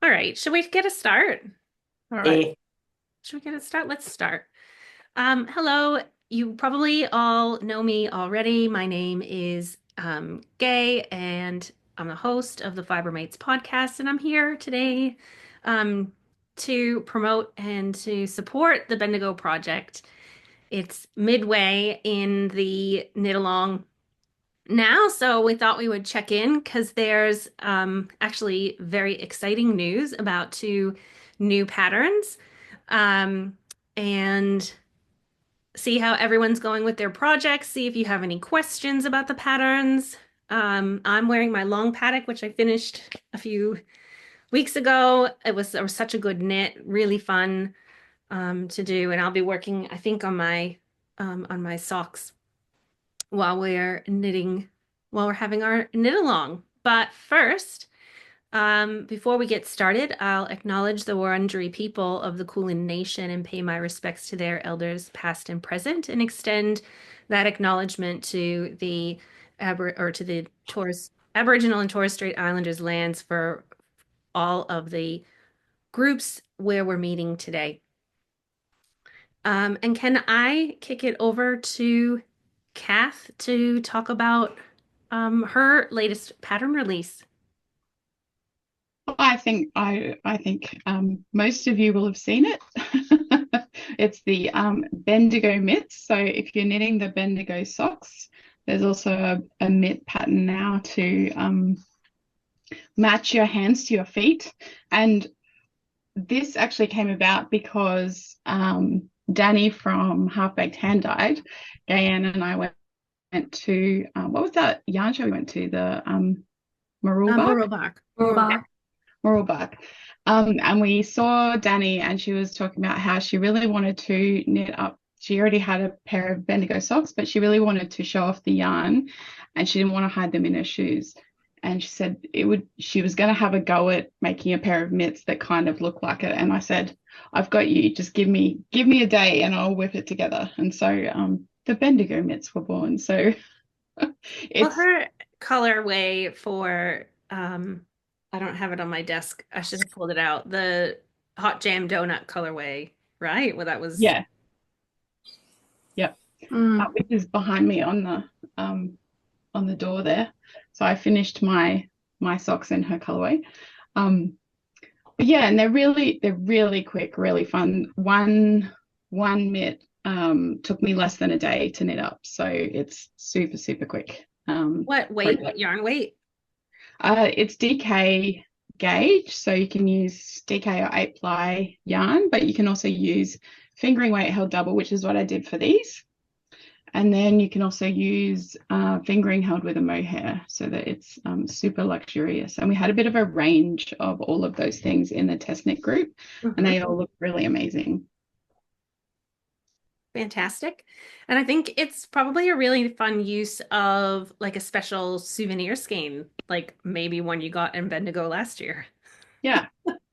All right, should we get a start? All right. Eh. Should we get a start? Let's start. Hello. You probably all know me already. My name is Gay, and I'm the host of the Fibermates podcast, and I'm here today um, to promote and to support the Bendigo Project. It's midway in the knit along now, so we thought we would check in because there's actually very exciting news about two new patterns, um, and see how everyone's going with their projects, see if you have any questions about the patterns. I'm wearing my long paddock, which I finished a few weeks ago. It was such a good knit, really fun to do, and I'll be working, I think, on my socks while we're knitting, while we're having our knit along. But first, before we get started, I'll acknowledge the Wurundjeri people of the Kulin Nation and pay my respects to their elders, past and present, and extend that acknowledgement to the Aboriginal and Torres Strait Islanders lands for all of the groups where we're meeting today. And can I kick it over to Kath to talk about her latest pattern release? I think most of you will have seen it. It's the Bendigo mitts. So if you're knitting the Bendigo socks, there's also a mitt pattern now to match your hands to your feet. And this actually came about because Danny from Half Baked Hand Dyed, Gayanne and I went to what was that yarn show we went to? The Marulbark. Muralbark. Yeah, Marulbark. And we saw Danny, and she was talking about how she really wanted to knit up. She already had a pair of Bendigo socks, but she really wanted to show off the yarn, and she didn't want to hide them in her shoes. And she said she was going to have a go at making a pair of mitts that kind of look like it. And I said, I've got you. Just give me a day, and I'll whip it together. And so the Bendigo mitts were born. So Well, it's her colorway for I don't have it on my desk. I should have pulled it out. The hot jam donut colorway, right? Well, that was yeah, yep. mm. Which is behind me on the door there. So I finished my socks in her colorway. Um, but yeah, and they're really quick, really fun. One mitt took me less than a day to knit up, so it's super super quick. What weight? What Project. yarn weight? It's DK gauge, so you can use DK or 8-ply yarn, but you can also use fingering weight held double, which is what I did for these. And then you can also use fingering held with a mohair so that it's super luxurious. And we had a bit of a range of all of those things in the test knit group, and Mhm. they all look really amazing. Fantastic. And I think it's probably a really fun use of like a special souvenir scheme, like maybe one you got in Bendigo last year. Yeah,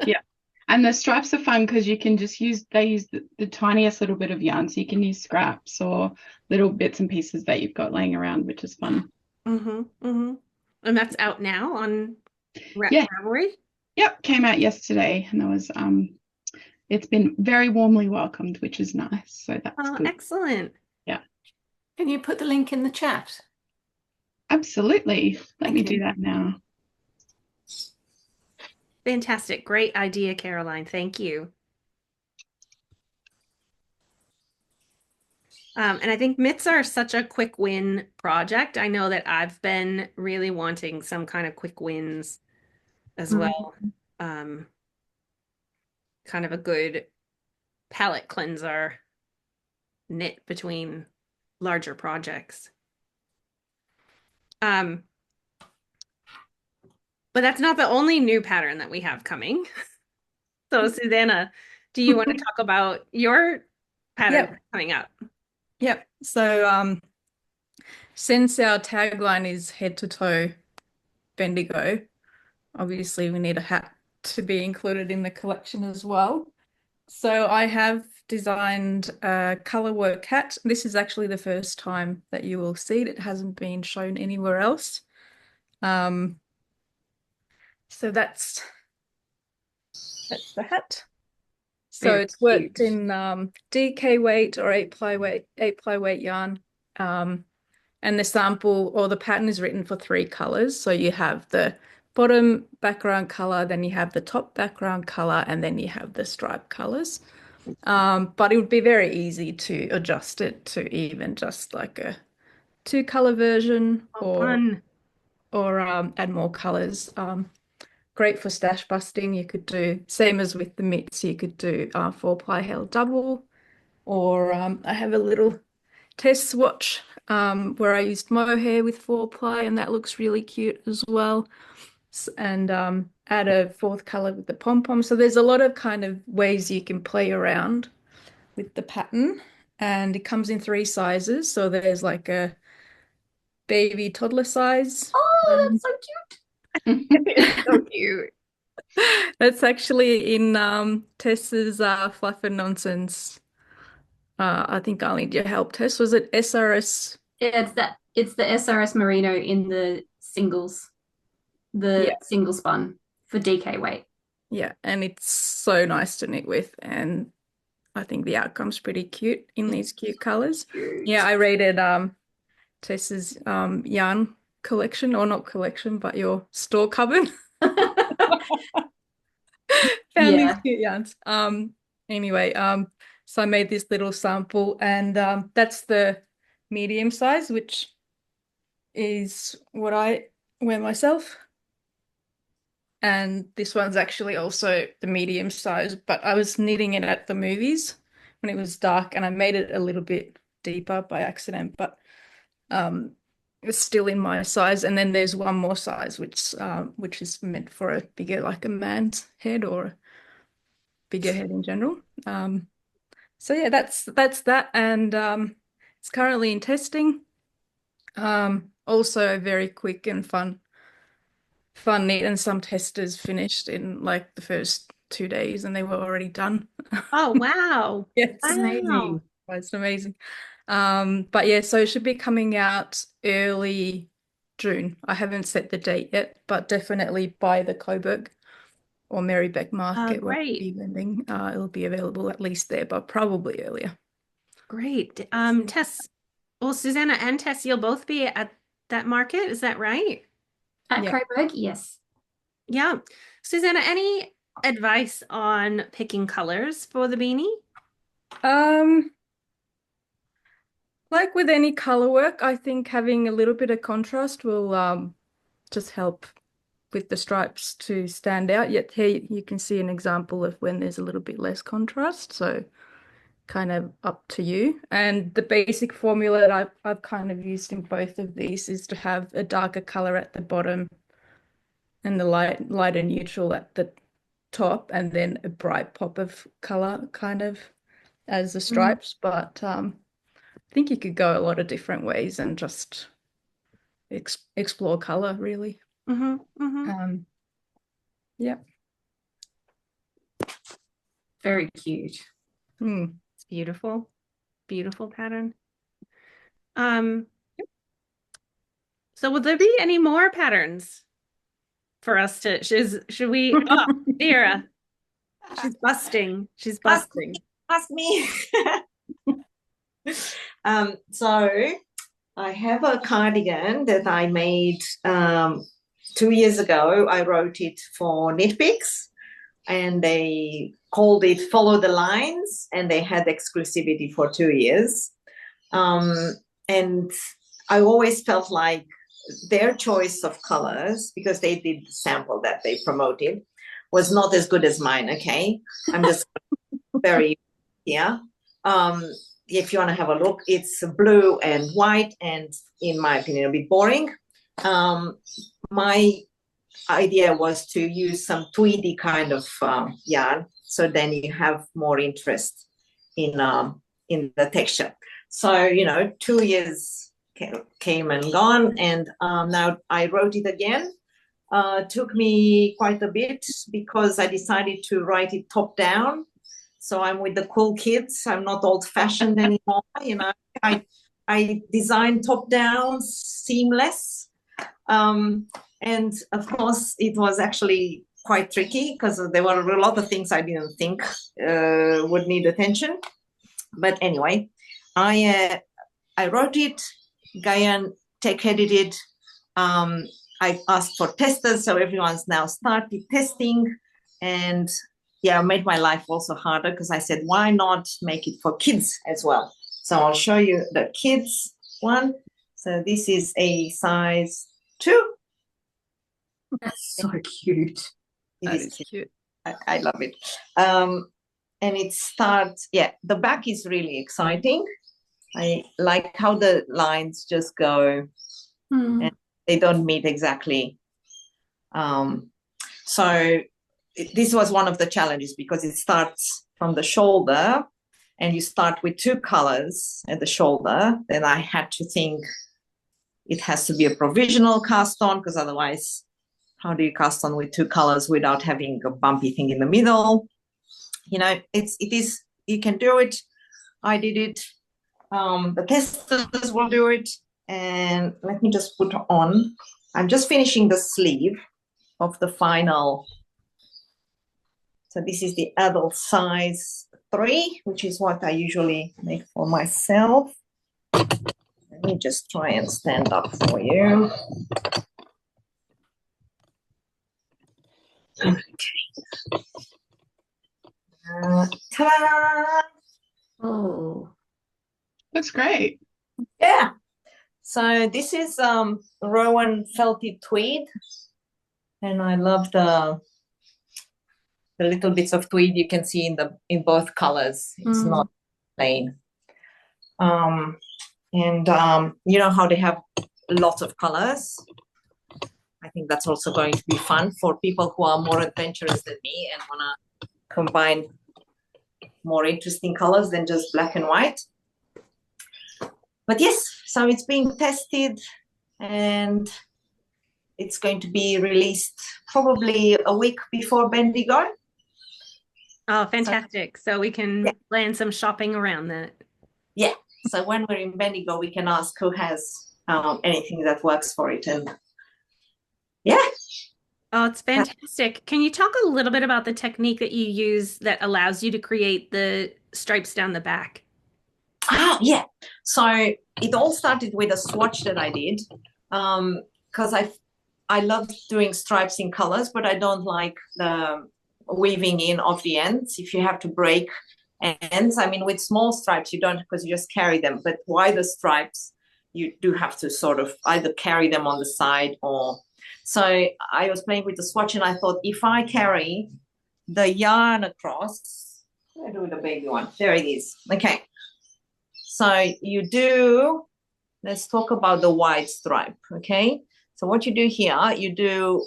yeah. And the stripes are fun because you can just they use the tiniest little bit of yarn. So you can use scraps or little bits and pieces that you've got laying around, which is fun. Mm-hmm. And that's out now on Yeah, Ravelry. yep. Came out yesterday and it's been very warmly welcomed, which is nice. So that's Oh, good. excellent. Yeah. Can you put the link in the chat? Absolutely. Let me Thank do you. that now. Fantastic. Great idea, Caroline. Thank you. And I think mitts are such a quick win project. I know that I've been really wanting some kind of quick wins as Mm. well. Um, Kind of a good palette cleanser knit between larger projects. Um, but that's not the only new pattern that we have coming. So, Susanna, do you want to talk about your pattern Yep, coming up? yep. So since our tagline is head to toe Bendigo, obviously we need a hat to be included in the collection as well. So I have designed a Colorwork hat. This is actually the first time that you will see it. It hasn't been shown anywhere else. Um, so That's the hat. So Very it's worked cute. in DK weight or eight ply weight yarn. And the sample or the pattern is written for 3 colors. So you have the bottom background color, then you have the top background color, and then you have the stripe colors. But it would be very easy to adjust it to even just like a 2-color version Oh, fun. or add more colors. Great for stash busting. You could do same as with the mitts. You could do 4-ply held double, or I have a little test swatch where I used mohair with 4-ply, and that looks really cute as well. And add a 4th color with the pom pom. So there's a lot of kind of ways you can play around with the pattern, and it comes in 3 sizes. So there's like a baby toddler size. Oh, that's so cute. It's so cute. That's actually in Tess's Fluff and Nonsense. I think I'll need your help, Tess. Was it SRS? Yeah, it's the SRS Merino in the singles, Yeah, the single spun for DK weight. yeah, and it's so nice to knit with, and I think the outcome's pretty cute in these cute colors. Cute. Yeah, I rated Tess's yarn collection, or not collection, but your store cupboard. Found these Yeah. cute yarns. Anyway, so I made this little sample, and that's the medium size, which is what I wear myself. And this one's actually also the medium size, but I was knitting it at the movies when it was dark, and I made it a little bit deeper by accident, but it's still in my size. And then there's one more size, which is meant for a bigger, like a man's head or a bigger head in general. So yeah, that's that, and it's currently in testing. Also very quick and fun knit, and some testers finished in like the first 2 days, and they were already done. Oh, wow. Yeah, it's Wow. amazing. It's amazing. But yeah, so it should be coming out early June. I haven't set the date yet, but definitely by the Coburg or Marybeck Market where Great. it'll be vending. It'll be available at least there, but probably earlier. Great. Tess, well, Susanna and Tess, you'll both be at that market. Is that right? At Yeah. Coburg, yes. Yeah. Susanna, any advice on picking colors for the beanie? Like with any color work, I think having a little bit of contrast will just help with the stripes to stand out. Yet here you can see an example of when there's a little bit less contrast. So kind of up to you. And the basic formula that I've kind of used in both of these is to have a darker color at the bottom and the light and neutral at the top, and then a bright pop of color kind of as the stripes. But I think you could go a lot of different ways and just explore color really. Yeah. Very cute. It's beautiful. Beautiful pattern. So will there be any more patterns for us to should we Vera? She's busting. She's busting. Ask me. So I have a cardigan that I made 2 years ago. I wrote it for Knitpicks, and they called it Follow the Lines, and they had exclusivity for 2 years. And I always felt like their choice of colors, because they did the sample that they promoted, was not as good as mine. Okay, I'm just very if you want to have a look, it's blue and white, and in my opinion, a bit boring. My idea was to use some tweedy kind of yarn, so then you have more interest in the texture. So 2 years came and gone, and now I wrote it again. Took me quite a bit because I decided to write it top down. So I'm with the cool kids. I'm not old-fashioned anymore. I design top down, seamless. And of course, it was actually quite tricky because there were a lot of things I didn't think would need attention. But anyway, I wrote it, Gayan tech edited. I asked for testers, so everyone's now started testing. And yeah, made my life also harder because I said, why not make it for kids as well? So I'll show you the kids one. So this is a size 2. That's so cute. It That is is cute. cute. I love it. And it starts, yeah, the back is really exciting. I like how the lines just go and they don't meet exactly. So this was one of the challenges because it starts from the shoulder and you start with 2 colors at the shoulder. Then I had to think it has to be a provisional cast on because otherwise, how do you cast on with 2 colors without having a bumpy thing in the middle? You know, it is, you can do it. I did it. The testers will do it. And let me just put on, I'm just finishing the sleeve of the final. So this is the adult size 3, which is what I usually make for myself. Let me just try and stand up for you. Okay. Ta-da! Oh, That's great. Yeah. So this is Rowan felted tweed, and I love the little bits of tweed you can see in both colors. It's not plain. And you know how they have lots of colors. I think that's also going to be fun for people who are more adventurous than me and want to combine more interesting colors than just black and white. But yes, so it's being tested and it's going to be released probably a week before Bendigo. Oh, fantastic. So we can plan some shopping around that. Yeah. So when we're in Bendigo, we can ask who has anything that works for it. And yeah. Oh, it's fantastic. Can you talk a little bit about the technique that you use that allows you to create the stripes down the back? Yeah. So it all started with a swatch that I did because I love doing stripes in colors, but I don't like the weaving in of the ends. If you have to break ends, I mean, with small stripes, you don't because you just carry them. But wider stripes, you do have to sort of either carry them on the side or. So I was playing with the swatch and I thought if I carry the yarn across, what do I do with the baby one? There it is. Okay. So you do, let's talk about the wide stripe, okay? So what you do here, you do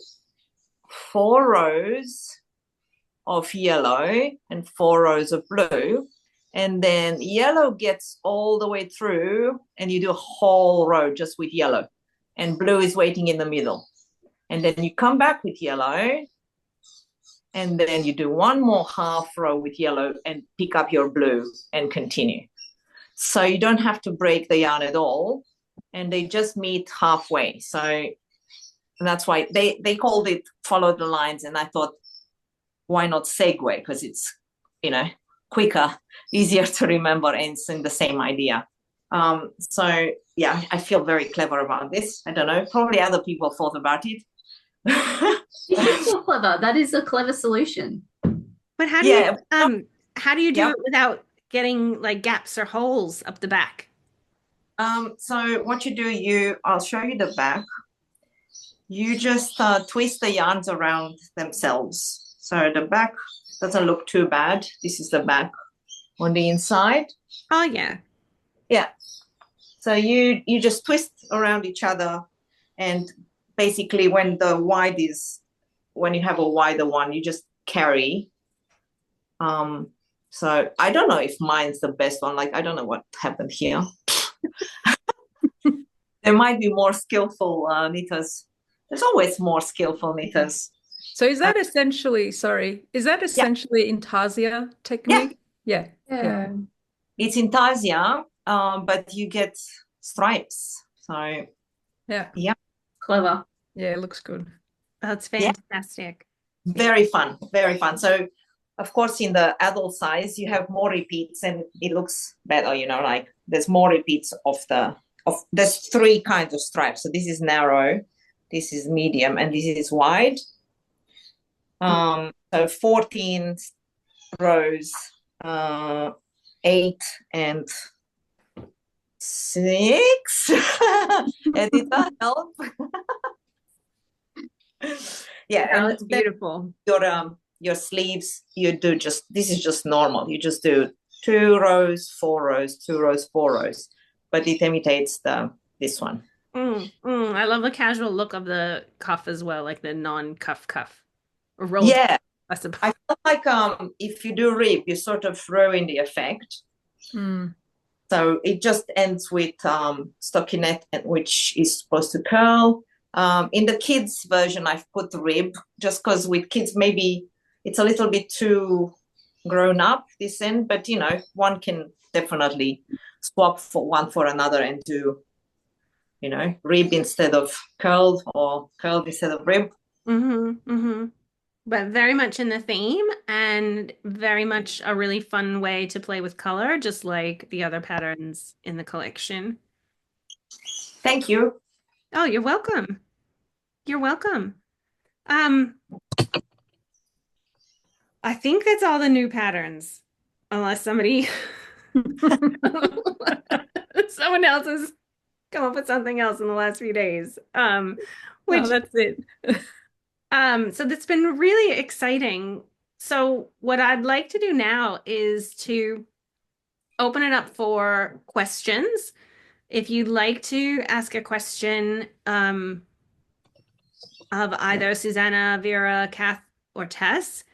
4 rows of yellow and 4 rows of blue, and then yellow gets all the way through and you do a whole row just with yellow and blue is waiting in the middle. And then you come back with yellow and then you do 1 more half row with yellow and pick up your blue and continue. So you don't have to break the yarn at all and they just meet halfway. So that's why they called it follow the lines. And I thought, why not segue? Because it's, you know, quicker, easier to remember, and it's in the same idea. So yeah, I feel very clever about this. I don't know, probably other people thought about it. you should feel clever. That is a clever solution. But how do you do it without getting like gaps or holes up the back? So what you do, I'll show you the back. You just twist the yarns around themselves. So the back doesn't look too bad. This is the back on the inside. Oh yeah. Yeah. So you just twist around each other, and basically when you have a wider one, you just carry. So I don't know if mine's the best one. Like, I don't know what happened here. There might be more skillful knitters. There's always more skillful knitters. So is that essentially intarsia technique? Yeah. It's intarsia, but you get stripes. So yeah. Clever. Yeah, it looks good. That's fantastic. Very fun, very fun. So, of course, in the adult size, you have more repeats and it looks better, like there's more repeats there's three kinds of stripes. So this is narrow, this is medium, and this is wide. So 14 rows, 8 and 6. Editor, help. Yeah, Oh, and it's beautiful. your sleeves, this is just normal. You just do 2 rows, 4 rows, 2 rows, 4 rows, but it imitates this one. I love the casual look of the cuff as well, like the non-cuff cuff. Or rolled, Yeah, I suppose. I feel like if you do rib, you sort of ruin the effect. So it just ends with stockinette, which is supposed to curl. In the kids version, I've put the rib just because with kids maybe it's a little bit too grown up this end, but one can definitely swap one for another and do rib instead of curled or curled instead of rib. But very much in the theme and very much a really fun way to play with color, just like the other patterns in the collection. Thank you. Oh, you're welcome. You're welcome. I think that's all the new patterns, unless someone else has come up with something else in the last few days. Which that's it. So that's been really exciting. So what I'd like to do now is to open it up for questions. If you'd like to ask a question of either Susanna, Vera, Kath, or Tess,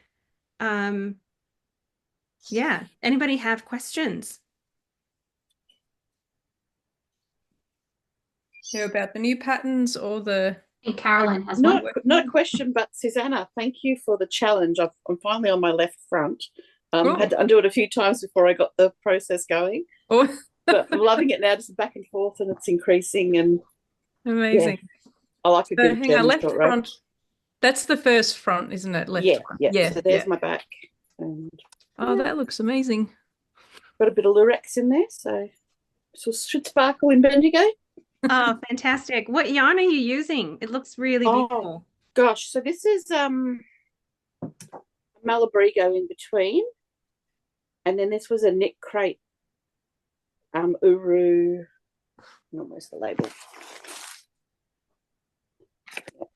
yeah, anybody have questions? Yeah, about the new patterns or the... I think Carolyn has Not one. not a question, but Susanna, thank you for the challenge. I'm finally on my left front. Had to undo it a few times before I got the process going. Oh, But I'm loving it now, just back and forth, and it's increasing. And amazing. I like a good hang on, left short row. front. That's the first front, isn't it? Left front. Yeah. So there's my back. And oh, that looks amazing. got a bit of lurex in there, so should sparkle in Bendigo. Oh, fantastic. What yarn are you using? It looks really beautiful. Gosh, so this is Malabrigo in between, and then this was a knit crate Uru, where's the label?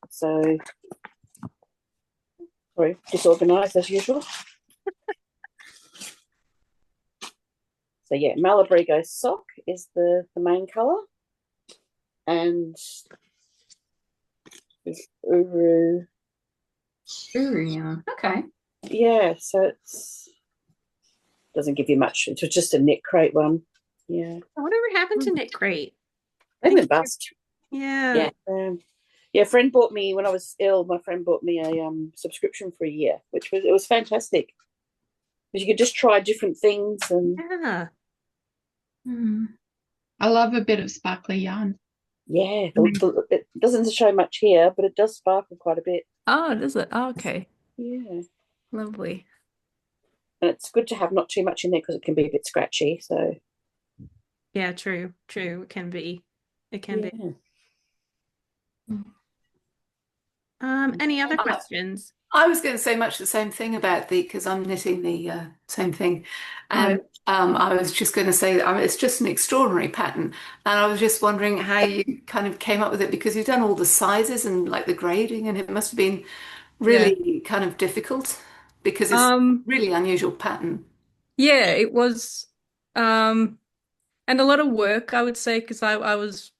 So sorry, disorganized as usual. So yeah, Malabrigo sock is the main color, and this Uru. Ooh, yeah. Okay. Yeah, so it's doesn't give you much. It was just a knit crate one. Yeah. Whatever happened to Knit Crate? They went bust. Yeah. Yeah. A friend bought me when I was ill. My friend bought me a subscription for a year, which was fantastic. Because you could just try different things and Yeah. I love a bit of sparkly yarn. yeah, it doesn't show much here, but it does sparkle quite a bit. Oh, does it? Oh, okay. Yeah, Lovely. and it's good to have not too much in there because it can be a bit scratchy. So Yeah, true. It can be. It can be. Any other questions? I was going to say much the same thing about because I'm knitting the same thing. And I was just going to say that it's just an extraordinary pattern. And I was just wondering how you kind of came up with it because you've done all the sizes and like the grading, and it must have been really kind of difficult because it's a really unusual pattern. Yeah, it was, and a lot of work, I would say, because I was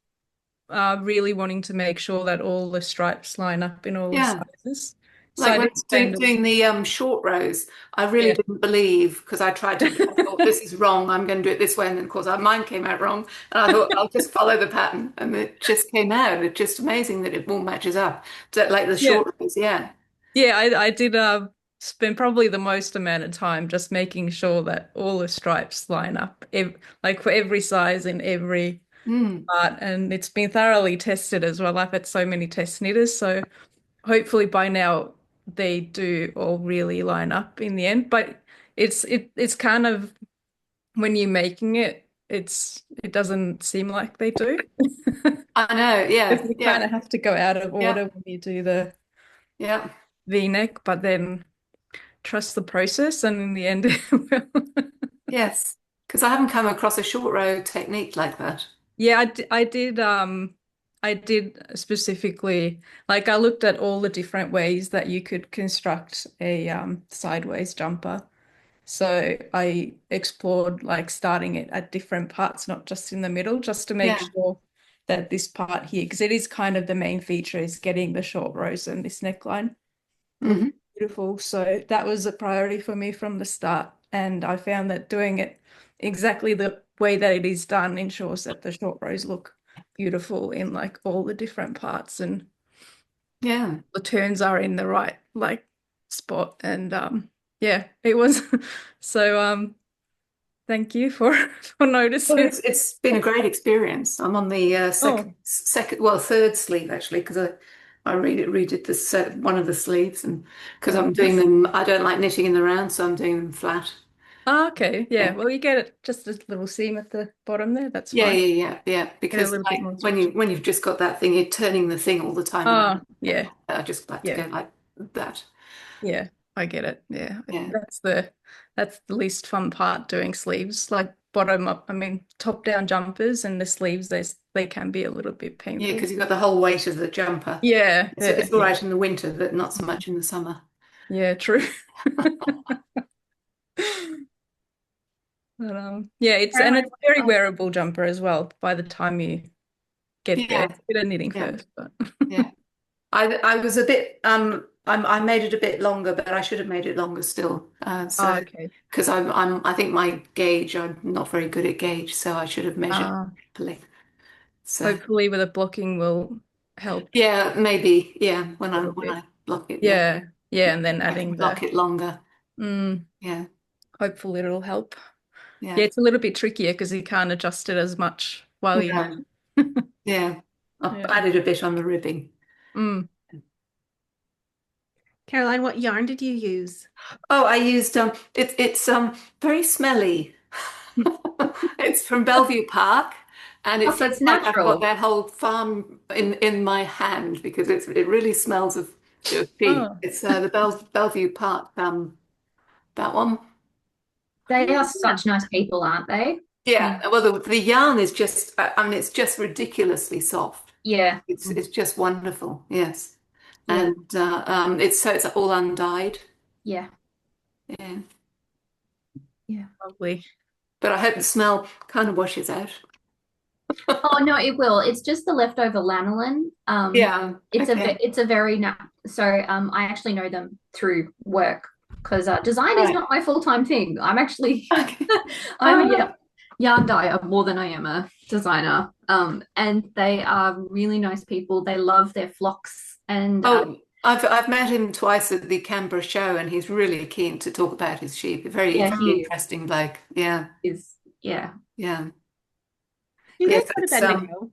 really wanting to make sure that all the stripes line up in all the sizes. Like when I was doing the short rows, I really didn't believe because I tried to, I thought this is wrong, I'm going to do it this way. And then of course mine came out wrong. And I thought I'll just follow the pattern. And it just came out. It's just amazing that it all matches up. So, like the short rows, Yeah, I did spend probably the most amount of time just making sure that all the stripes line up, like for every size in every part. And it's been thoroughly tested as well. I've had so many test knitters. So hopefully by now they do all really line up in the end. But it's kind of, when you're making it, it doesn't seem like they do. I know, yeah, Because you kind yeah, of have to go out of yeah, order when you do the yeah. V-neck, but then trust the process, and in the end, it will. Yes, because I haven't come across a short row technique like that. Yeah, I did specifically, like, I looked at all the different ways that you could construct a sideways jumper. So I explored, like, starting it at different parts, not just in the middle, just to make Yeah. sure that this part here, because it is kind of the main feature, is getting the short rows and this neckline look Hmm. beautiful. So that was a priority for me from the start. And I found that doing it exactly the way that it is done ensures that the short rows look beautiful in, like, all the different parts, and Yeah. the turns are in the right, like, spot. And yeah, it was so thank you for for Well, noticing. it's been a great experience. I'm on the Oh, third sleeve actually, because I redid this one of the sleeves, and because oh, I'm doing them, I don't like knitting in the round, so I'm doing them flat. okay. Yeah. Yeah. Well, you get it, just a little seam at the bottom there. That's Yeah, fine. yeah, yeah, yeah. Get a Because little bit like more when stretch. you've just got that thing, you're turning the thing all the time, and Oh, yeah. I just like to Yeah. go like that. Yeah, I get it. Yeah. Yeah. That's the least fun part, doing sleeves, like bottom up. I mean, top down jumpers and the sleeves, they can be a little bit Yeah, painful. because you've got the whole weight of the jumper. Yeah, yeah, It's all right in the winter, but not so much in the summer. yeah, true. But yeah, Caroline, it's a very wearable jumper as well by the time you get there. Yeah, It's a bit of knitting yeah, first, but yeah. I was a bit I made it a bit longer, but I should have made it longer still. oh, So okay. because I think my gauge, I'm not very good at gauge, so I should have measured Uh, properly. So Hopefully with the blocking will help yeah, maybe, yeah, a little when bit. I block it, yeah, Yeah, yeah, and then I can adding block it longer. mm, Yeah, hopefully it'll help. yeah, Yeah, it's a little bit trickier because you can't adjust it as much while you're yeah, knitting. yeah. I've Yeah. added a bit on the ribbing. Mm. Caroline, what yarn did you use? Oh, I used it's very smelly. It's from Bellevue Park, and Oh, it so seems it's like I've got natural. that whole farm in my hand because it really smells of sheep. Oh, It's the Bellevue Park that one. They are yeah. such nice people, aren't they? Yeah, Mm. well the yarn is just I mean it's just ridiculously soft. Yeah, It's just wonderful. Yes, yeah, and it's all undyed. yeah, Yeah, yeah. Lovely. but I hope the smell kind of washes out. Oh no, it will. It's just the leftover lanolin. Yeah. Okay. It's a very I actually know them through work because design is Right. not my full-time thing. I'm actually Okay. I'm a yarn dyer more than I am a designer. And they are really nice people. They love their flocks and Oh, I've met him twice at the Canberra show, and he's really keen to talk about his sheep. yeah, Very he interesting bloke. Yeah, is yeah. yeah. You guys Yes, go to it's Bendigo?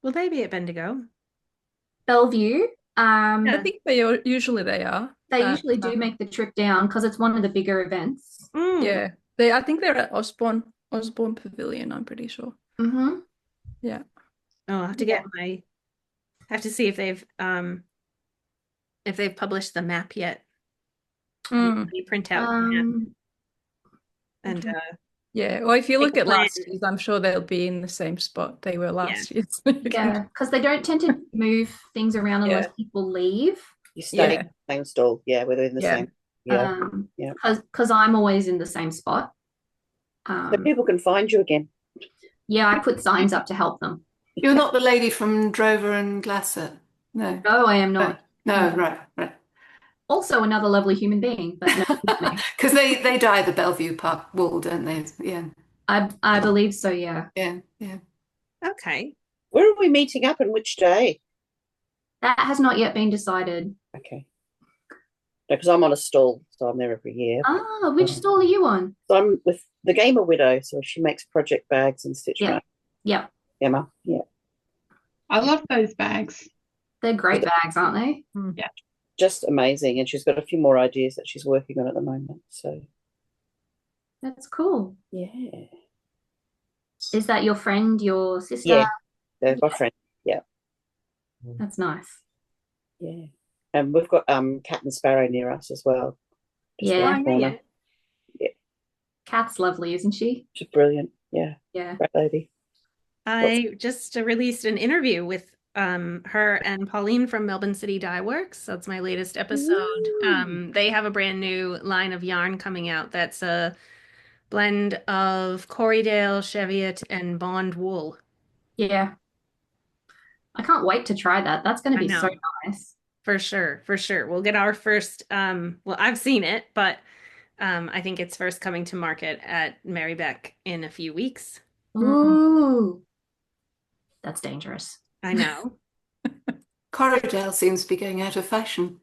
Will they be at Bendigo? Bellevue. I Yeah. think usually they are. They usually do make the trip down because it's one of the bigger events. Mm. Yeah. I think they're at Osborne Pavilion, I'm pretty sure. Mm-hmm. Yeah. Oh, I'll have to get I have to see if they've published the map yet. Mm. You print out the map and okay. Yeah. Well, if you make look a at plan. last year's, I'm sure they'll be in the same spot they were last year. So you can- Yeah, because they don't tend to move things around unless Yeah. people leave. You stay Yeah. in the same stall. Yeah, we're in the Yeah. same. Yeah. Yeah. Because I'm always in the same spot. So people can find you again. Yeah, I put signs up to help them. you're not the lady from Drover and Glasset. No. No, I am not. No, right, right. Also another lovely human being, but no, not me. Because they dye the Bellevue Park wool, don't they? Yeah, I believe so, yeah. yeah, yeah. Okay. Where are we meeting up and which day? That has not yet been decided. Okay. Because I'm on a stall, so I'm there every year. Ah, which stall are you on? So I'm with the Gamer Widow, so she makes project bags and stitch Yeah. bags. Yeah, Emma, yeah. I love those bags. they're great bags, aren't they? Yeah. just amazing. And she's got a few more ideas that she's working on at the moment. So That's cool. yeah. Is that your friend, your sister? Yeah. They're my friend. Yeah. That's nice. Yeah. And we've got Cat and Sparrow near us as well. Just Yeah. around the corner. Yeah. Kat's lovely, isn't she? She's brilliant. Yeah. Yeah. Great lady. I just released an interview with her and Pauline from Melbourne City Dye Works. That's my latest episode. They have a brand new line of yarn coming out that's a blend of Corriedale, Cheviot, and Bond wool. Yeah. I can't wait to try that. That's going to I be so know. nice. For sure, for sure. We'll get our first well, I've seen it, but I think it's first coming to market at Marybeck in a few weeks. Ooh, that's dangerous. I know. Corriedale seems to be going out of fashion.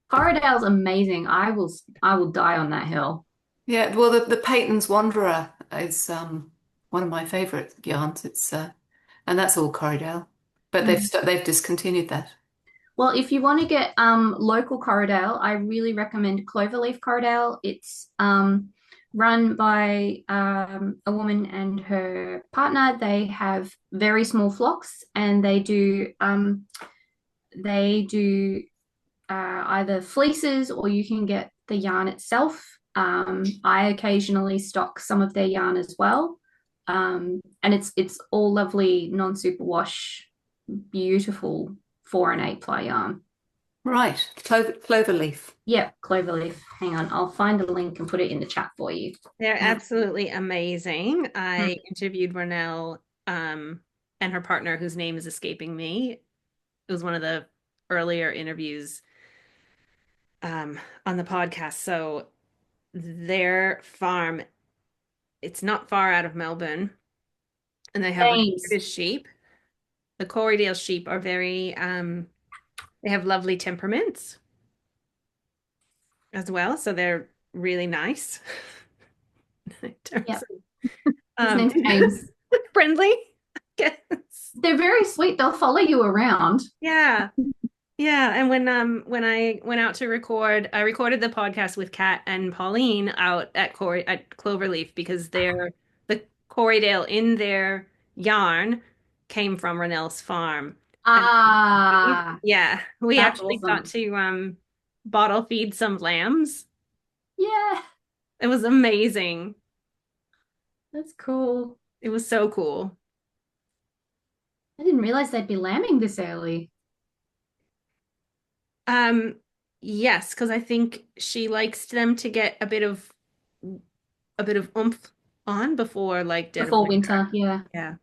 Corriedale's amazing. I will die on that hill. Yeah, well, the Peyton's Wanderer is one of my favourite yarns. It's and that's all Corriedale, but they've discontinued that. Well, if you want to get local Corriedale, I really recommend Cloverleaf Corriedale. It's run by a woman and her partner. They have very small flocks, and they do either fleeces, or you can get the yarn itself. I occasionally stock some of their yarn as well, and it's all lovely non-superwash, beautiful 4 and 8 ply yarn. Right, Cloverleaf. Yep, Cloverleaf. Hang on, I'll find the link and put it in the chat for you. They're absolutely amazing. I interviewed Ronelle and her partner, whose name is escaping me. It was one of the earlier interviews on the podcast. So their farm, it's not far out of Melbourne, and they have Thanks. British sheep. The Corriedale sheep are very they have lovely temperaments as well, so they're really nice. In terms Yep. of, His name's James. friendly, I guess. They're very sweet. They'll follow you around. Yeah. Yeah, and when I went out to record, I recorded the podcast with Kat and Pauline out at Cloverleaf, because the Corriedale in their yarn came from Ronelle's farm. Ah, Yeah, we that's actually got awesome. to bottle feed some lambs. Yeah, It was amazing. that's cool. It was so cool. I didn't realize they'd be lambing this early. Yes, because I think she likes them to get a bit of oomph on before like dead of Before winter. winter, yeah. Yeah.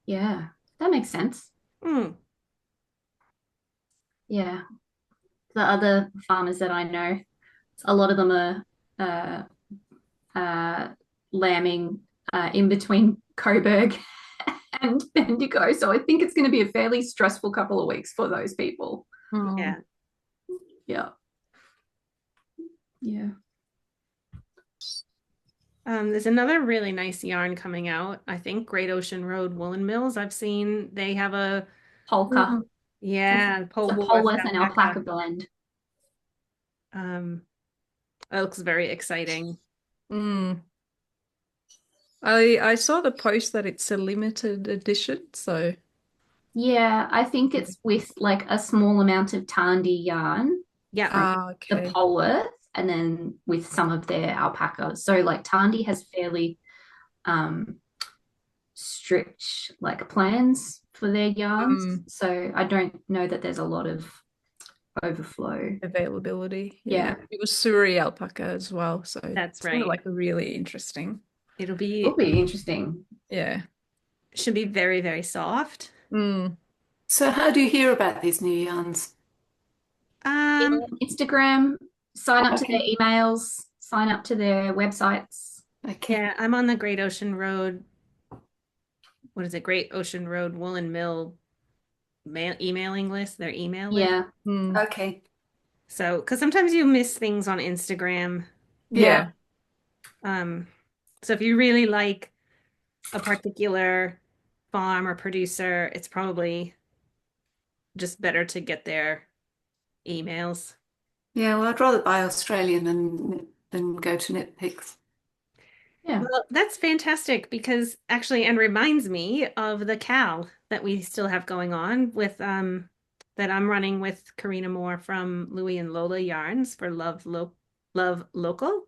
Yeah, that makes sense. Mm. Yeah. The other farmers that I know, a lot of them are lambing in between Coburg and Bendigo. So I think it's going to be a fairly stressful couple of weeks for those people. Yeah. Yeah. Yeah. There's another really nice yarn coming out. I think Great Ocean Road Woolen Mills. I've seen they have a Polka. yeah, It's a Polworth Polworth and alpaca. alpaca blend. It looks very exciting. I saw the post that it's a limited edition, so Yeah, I think it's with like a small amount of Tandy yarn, Yeah. the okay. Polworth, and then with some of their alpaca. So like Tandy has fairly strict like plans for their yarns. So I don't know that there's a lot of overflow. Availability. Yeah. It was Suri alpaca as well, so That's it's kind of right. like really interesting. It'll It'll be be interesting. Yeah. should be very, very soft. So how do you hear about these new yarns? Instagram, sign up to their emails, sign up to their websites. Okay. Yeah, I'm on the Great Ocean Road. What is it? Great Ocean Road Woolen Mill emailing list, their email list. Yeah. Okay. So, because sometimes you miss things on Instagram. Yeah. So if you really like a particular farm or producer, it's probably just better to get their emails. Yeah, well, I'd rather buy Australian than go to nitpicks. Yeah. Well, that's fantastic because actually, and reminds me of the KAL that we still have going on with that I'm running with Karina Moore from Louie and Lola Yarns for Love Local,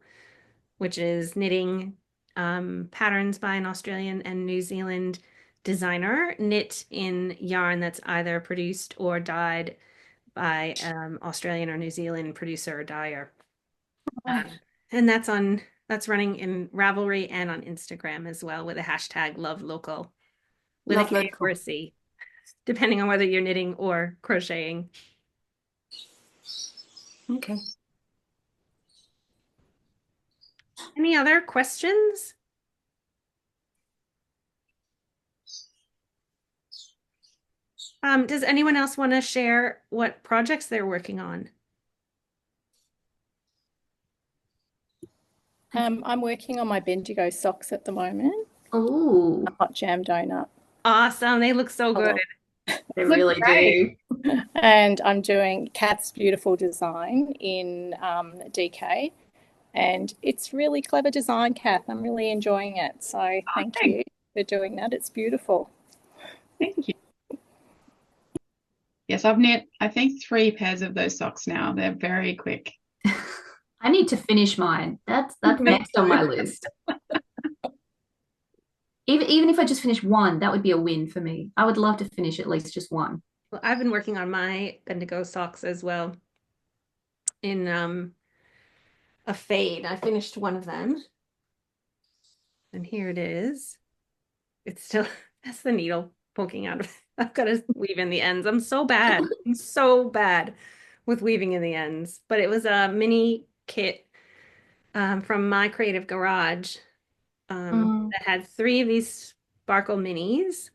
which is knitting patterns by an Australian and New Zealand designer, knit in yarn that's either produced or dyed by Australian or New Zealand producer or dyer. And that's running in Ravelry and on Instagram as well with a hashtag Love Local with a Love K or local. a C, depending on whether you're knitting or crocheting. Okay. Any other questions? Does anyone else want to share what projects they're working on? I'm working on my Bendigo socks at the moment. Oh, A hot jam donut. Awesome. They look so good. they Looks really great. do. And I'm doing Kat's beautiful design in DK. And it's really clever design, Kath. I'm really enjoying it. So thank you for doing that. It's beautiful. Thank you. Yes, I've knit, I think, 3 pairs of those socks now. They're very quick. I need to finish mine. That's next on my list. Even if I just finish one, that would be a win for me. I would love to finish at least just one. Well, I've been working on my Bendigo socks as well in a fade. I finished one of them. And here it is. It's still, that's the needle poking out of it. I've got to weave in the ends. I'm so bad. I'm so bad with weaving in the ends. But it was a mini kit from my creative garage that had 3 of these sparkle minis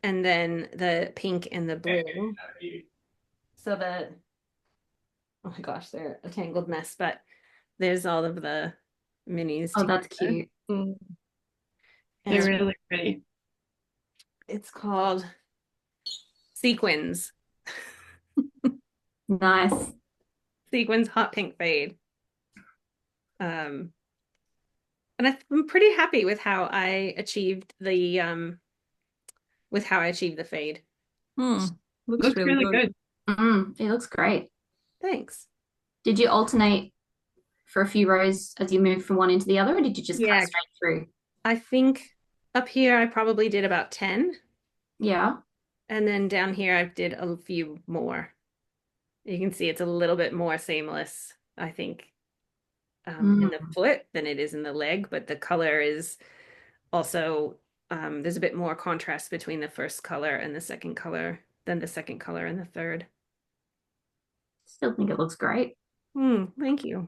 and then the pink and the blue. So oh my gosh, they're a tangled mess, but there's all of the minis Oh, that's together. cute. They're And really pretty. it's called Sequins. Nice. Sequins Hot Pink Fade. And I'm pretty happy with how I achieved the fade. Looks really good. It looks great. Thanks. Did you alternate for a few rows as you moved from one into the other, or did you just Yeah. cut straight through? I think up here I probably did about 10, Yeah. and then down here I did a few more. You can see it's a little bit more seamless, I think, in the foot than it is in the leg, but the color is also there's a bit more contrast between the first color and the second color than the second color and the third. Still think it looks great. Thank you.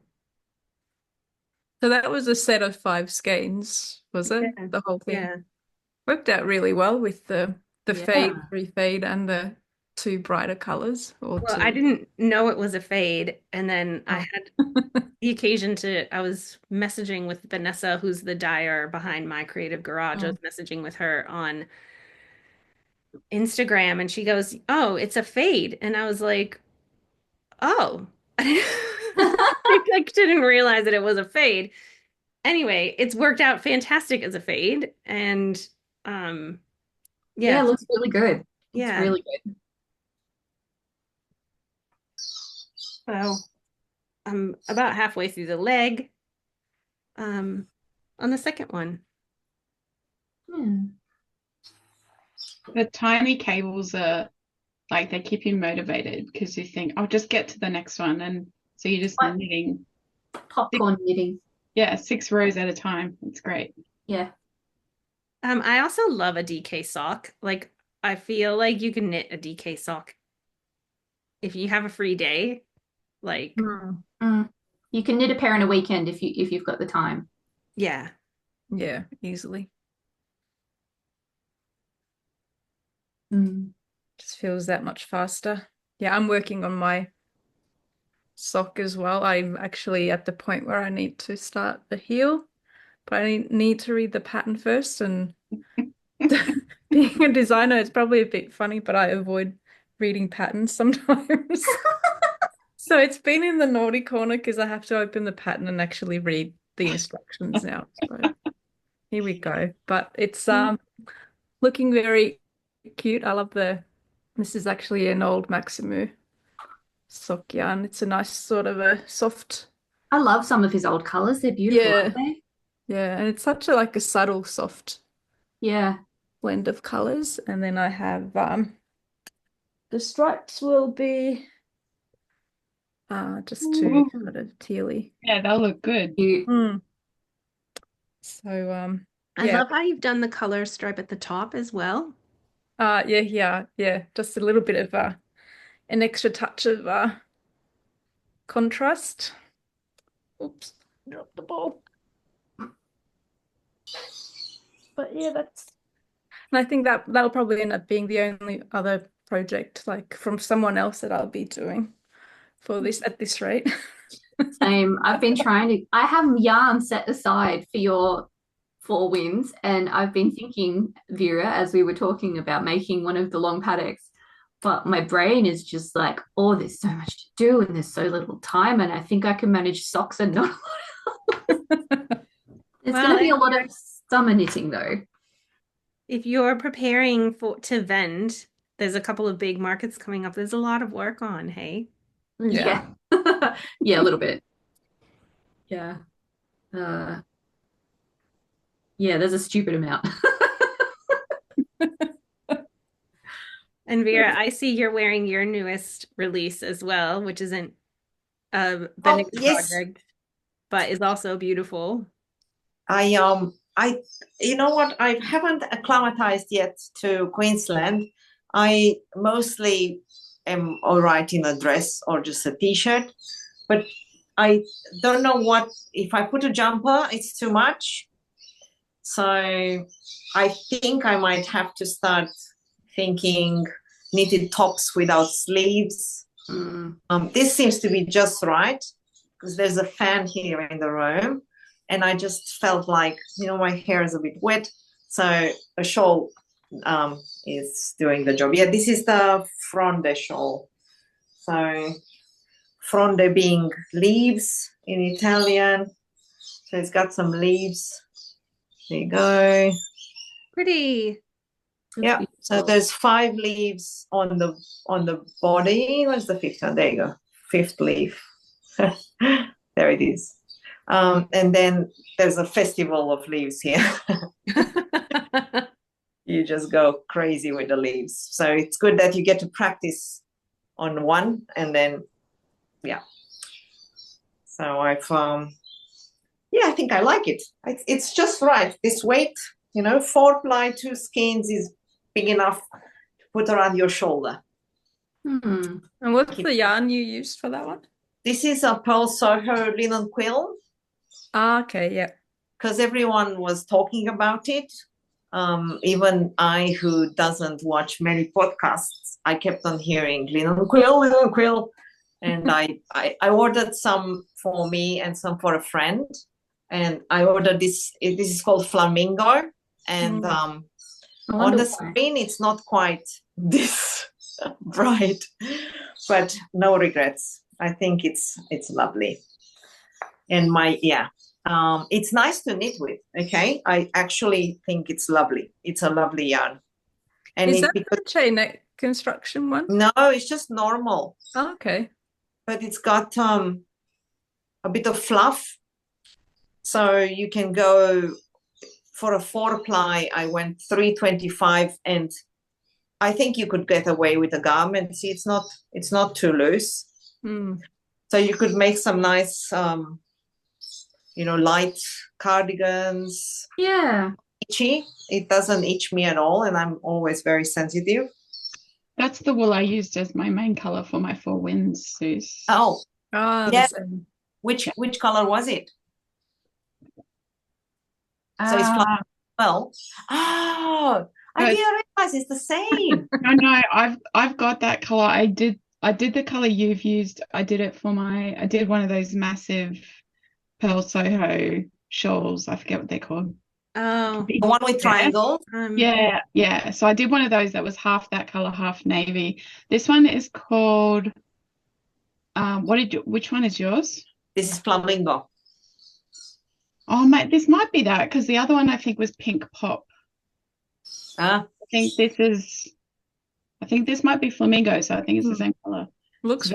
So that was a set of 5 skeins, was it? Yeah. The whole thing. Yeah. Worked out really well with the Yeah. fade, refade, and the 2 brighter colors. Well, I didn't know it was a fade, and then I had the occasion I was messaging with Vanessa, who's the dyer behind my creative garage. I was messaging with her on Instagram, and she goes, "Oh, it's a fade," and I was like, "Oh." I didn't realize that it was a fade. Anyway, it's worked out fantastic as a fade, and Yeah, it looks really good. It's Yeah. really good. So I'm about halfway through the leg on the second one. Yeah. The tiny cables are like they keep you motivated because you think, I'll just get to the next one. And so you're just What? knitting. Popcorn knitting. Yeah, 6 rows at a time. It's great. Yeah. I also love a DK sock. Like, I feel like you can knit a DK sock if you have a free day. Like, You can knit a pair in a weekend if you've got the time. yeah. Yeah, easily. Just feels that much faster. Yeah, I'm working on my sock as well. I'm actually at the point where I need to start the heel, but I need to read the pattern first. And being a designer, it's probably a bit funny, but I avoid reading patterns sometimes. So it's been in the naughty corner because I have to open the pattern and actually read the instructions now. So here we go. But it's looking very cute. I love this is actually an old Maximu sock yarn. It's a nice sort of a soft. I love some of his old colors. They're beautiful, Yeah. aren't they? Yeah, and it's such a like a subtle, soft Yeah. blend of colors. And then I have the stripes will be just two Ooh. kind of tealy. Yeah, they'll look good. Cute. So I yeah. love how you've done the color stripe at the top as well. Yeah. Just a little bit of an extra touch of contrast. Oops, dropped the ball. But yeah, and I think that'll probably end up being the only other project like from someone else that I'll be doing for this at this rate. Same. I have yarn set aside for your Four Winds, and I've been thinking, Vera, as we were talking about making one of the long paddocks, but my brain is just like, oh, there's so much to do and there's so little time, and I think I can manage socks and not a lot. It's going to be a lot of summer knitting though. If you're preparing to vend, there's a couple of big markets coming up. There's a lot of work on, hey? Yeah. Yeah, a little bit. Yeah. Yeah, there's a stupid amount. And Vera, I see you're wearing your newest release as well, which isn't a Bendigo yes. project, but is also beautiful. I you know what? I haven't acclimatized yet to Queensland. I mostly am all right in a dress or just a t-shirt, but I don't know what if I put a jumper, it's too much. So I think I might have to start thinking knitted tops without sleeves. This seems to be just right because there's a fan here in the room. And I just felt like, my hair is a bit wet. So a shawl is doing the job. Yeah, this is the fronde shawl. So fronde being leaves in Italian. So it's got some leaves. There you go. Pretty. Yeah. So there's 5 leaves on the body. Where's the 5th one? There you go. 5th leaf. There it is. And then there's a festival of leaves here. You just go crazy with the leaves. So it's good that you get to practice on one and then, yeah. So I think I like it. It's just right. This weight, 4-ply, 2 skeins is big enough to put around your shoulder. And what's the yarn you used for that one? This is a Pearl Soho linen quill. Okay, yeah. Because everyone was talking about it. Even I, who doesn't watch many podcasts, I kept on hearing linen quill. And I ordered some for me and some for a friend. And I ordered this. This is called Flamingo. And on the screen, it's not quite this bright, but no regrets. I think it's lovely. And it's nice to knit with. Okay, I actually think it's lovely. It's a lovely yarn. And is that the chain neck construction one? No, it's just normal. Oh, okay. But it's got a bit of fluff, so you can go for a 4-ply. I went 325, and I think you could get away with a garment. See, it's not too loose, so you could make some nice. Light cardigans. Yeah. Itchy. It doesn't itch me at all, and I'm always very sensitive. That's the wool I used as my main color for my Four Winds, Suze. Oh, yeah. Which color was it? So it's well. Oh, I didn't realize it's the same. No, I've got that color. I did the color you've used. I did one of those massive Pearl Soho shawls. I forget what they're called. Oh, the one with triangles. Yeah. So I did one of those that was half that color, half navy. This one is called which one is yours? This is flamingo. Oh, mate, this might be that because the other one I think was pink pop. Ah, I think this might be flamingo, so I think it's the same color. Looks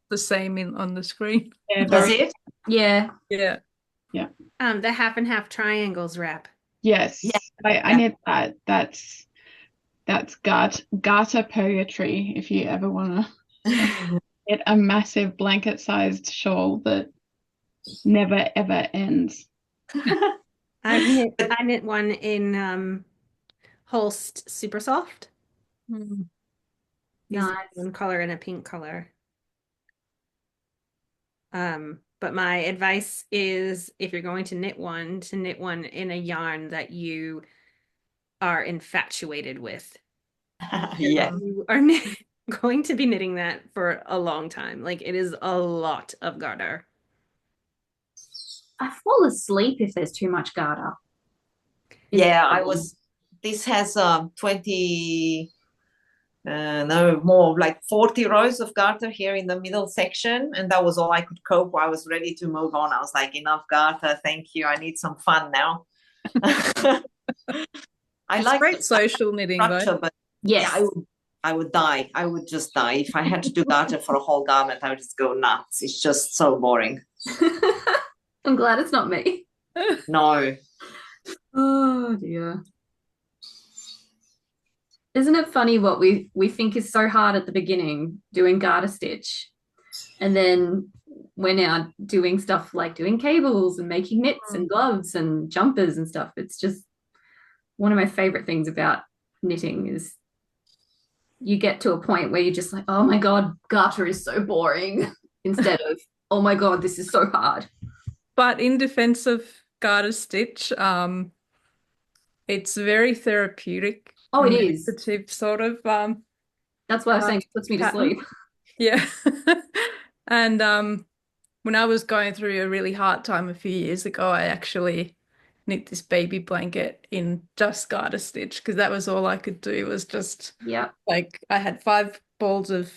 the same on the screen. Yeah, does it? Yeah. Yeah. The half and half triangles wrap. Yes. Yeah. I need that. That's garter purgatory if you ever want to get a massive blanket-sized shawl that never ever ends. I knit one in Holst Super Soft. Mm. Nice. One color and a pink color. But my advice is if you're going to knit one in a yarn that you are infatuated with. Yeah. You are going to be knitting that for a long time. Like it is a lot of garter. I fall asleep if there's too much garter. Yeah, this has 20, no more, like 40 rows of garter here in the middle section, and that was all I could cope. I was ready to move on. I was like, enough garter, thank you. I need some fun now. I It's like great social knitting structure, though. but Yes. yeah, I would die. I would just die. If I had to do garter for a whole garment, I would just go nuts. It's just so boring. I'm glad it's not me. No. Oh dear. Isn't it funny what we think is so hard at the beginning doing garter stitch, and then we're now doing stuff like doing cables and making knits and gloves and jumpers and stuff. It's just one of my favorite things about knitting is you get to a point where you're just like, oh my God, garter is so boring instead of, oh my God, this is so hard. But in defense of garter stitch, it's very therapeutic. Oh, it is. Meditative sort of That's why I'm saying it puts me to pattern. sleep. Yeah. And when I was going through a really hard time a few years ago, I actually knit this baby blanket in just garter stitch because that was all I could do was just like I had 5 balls of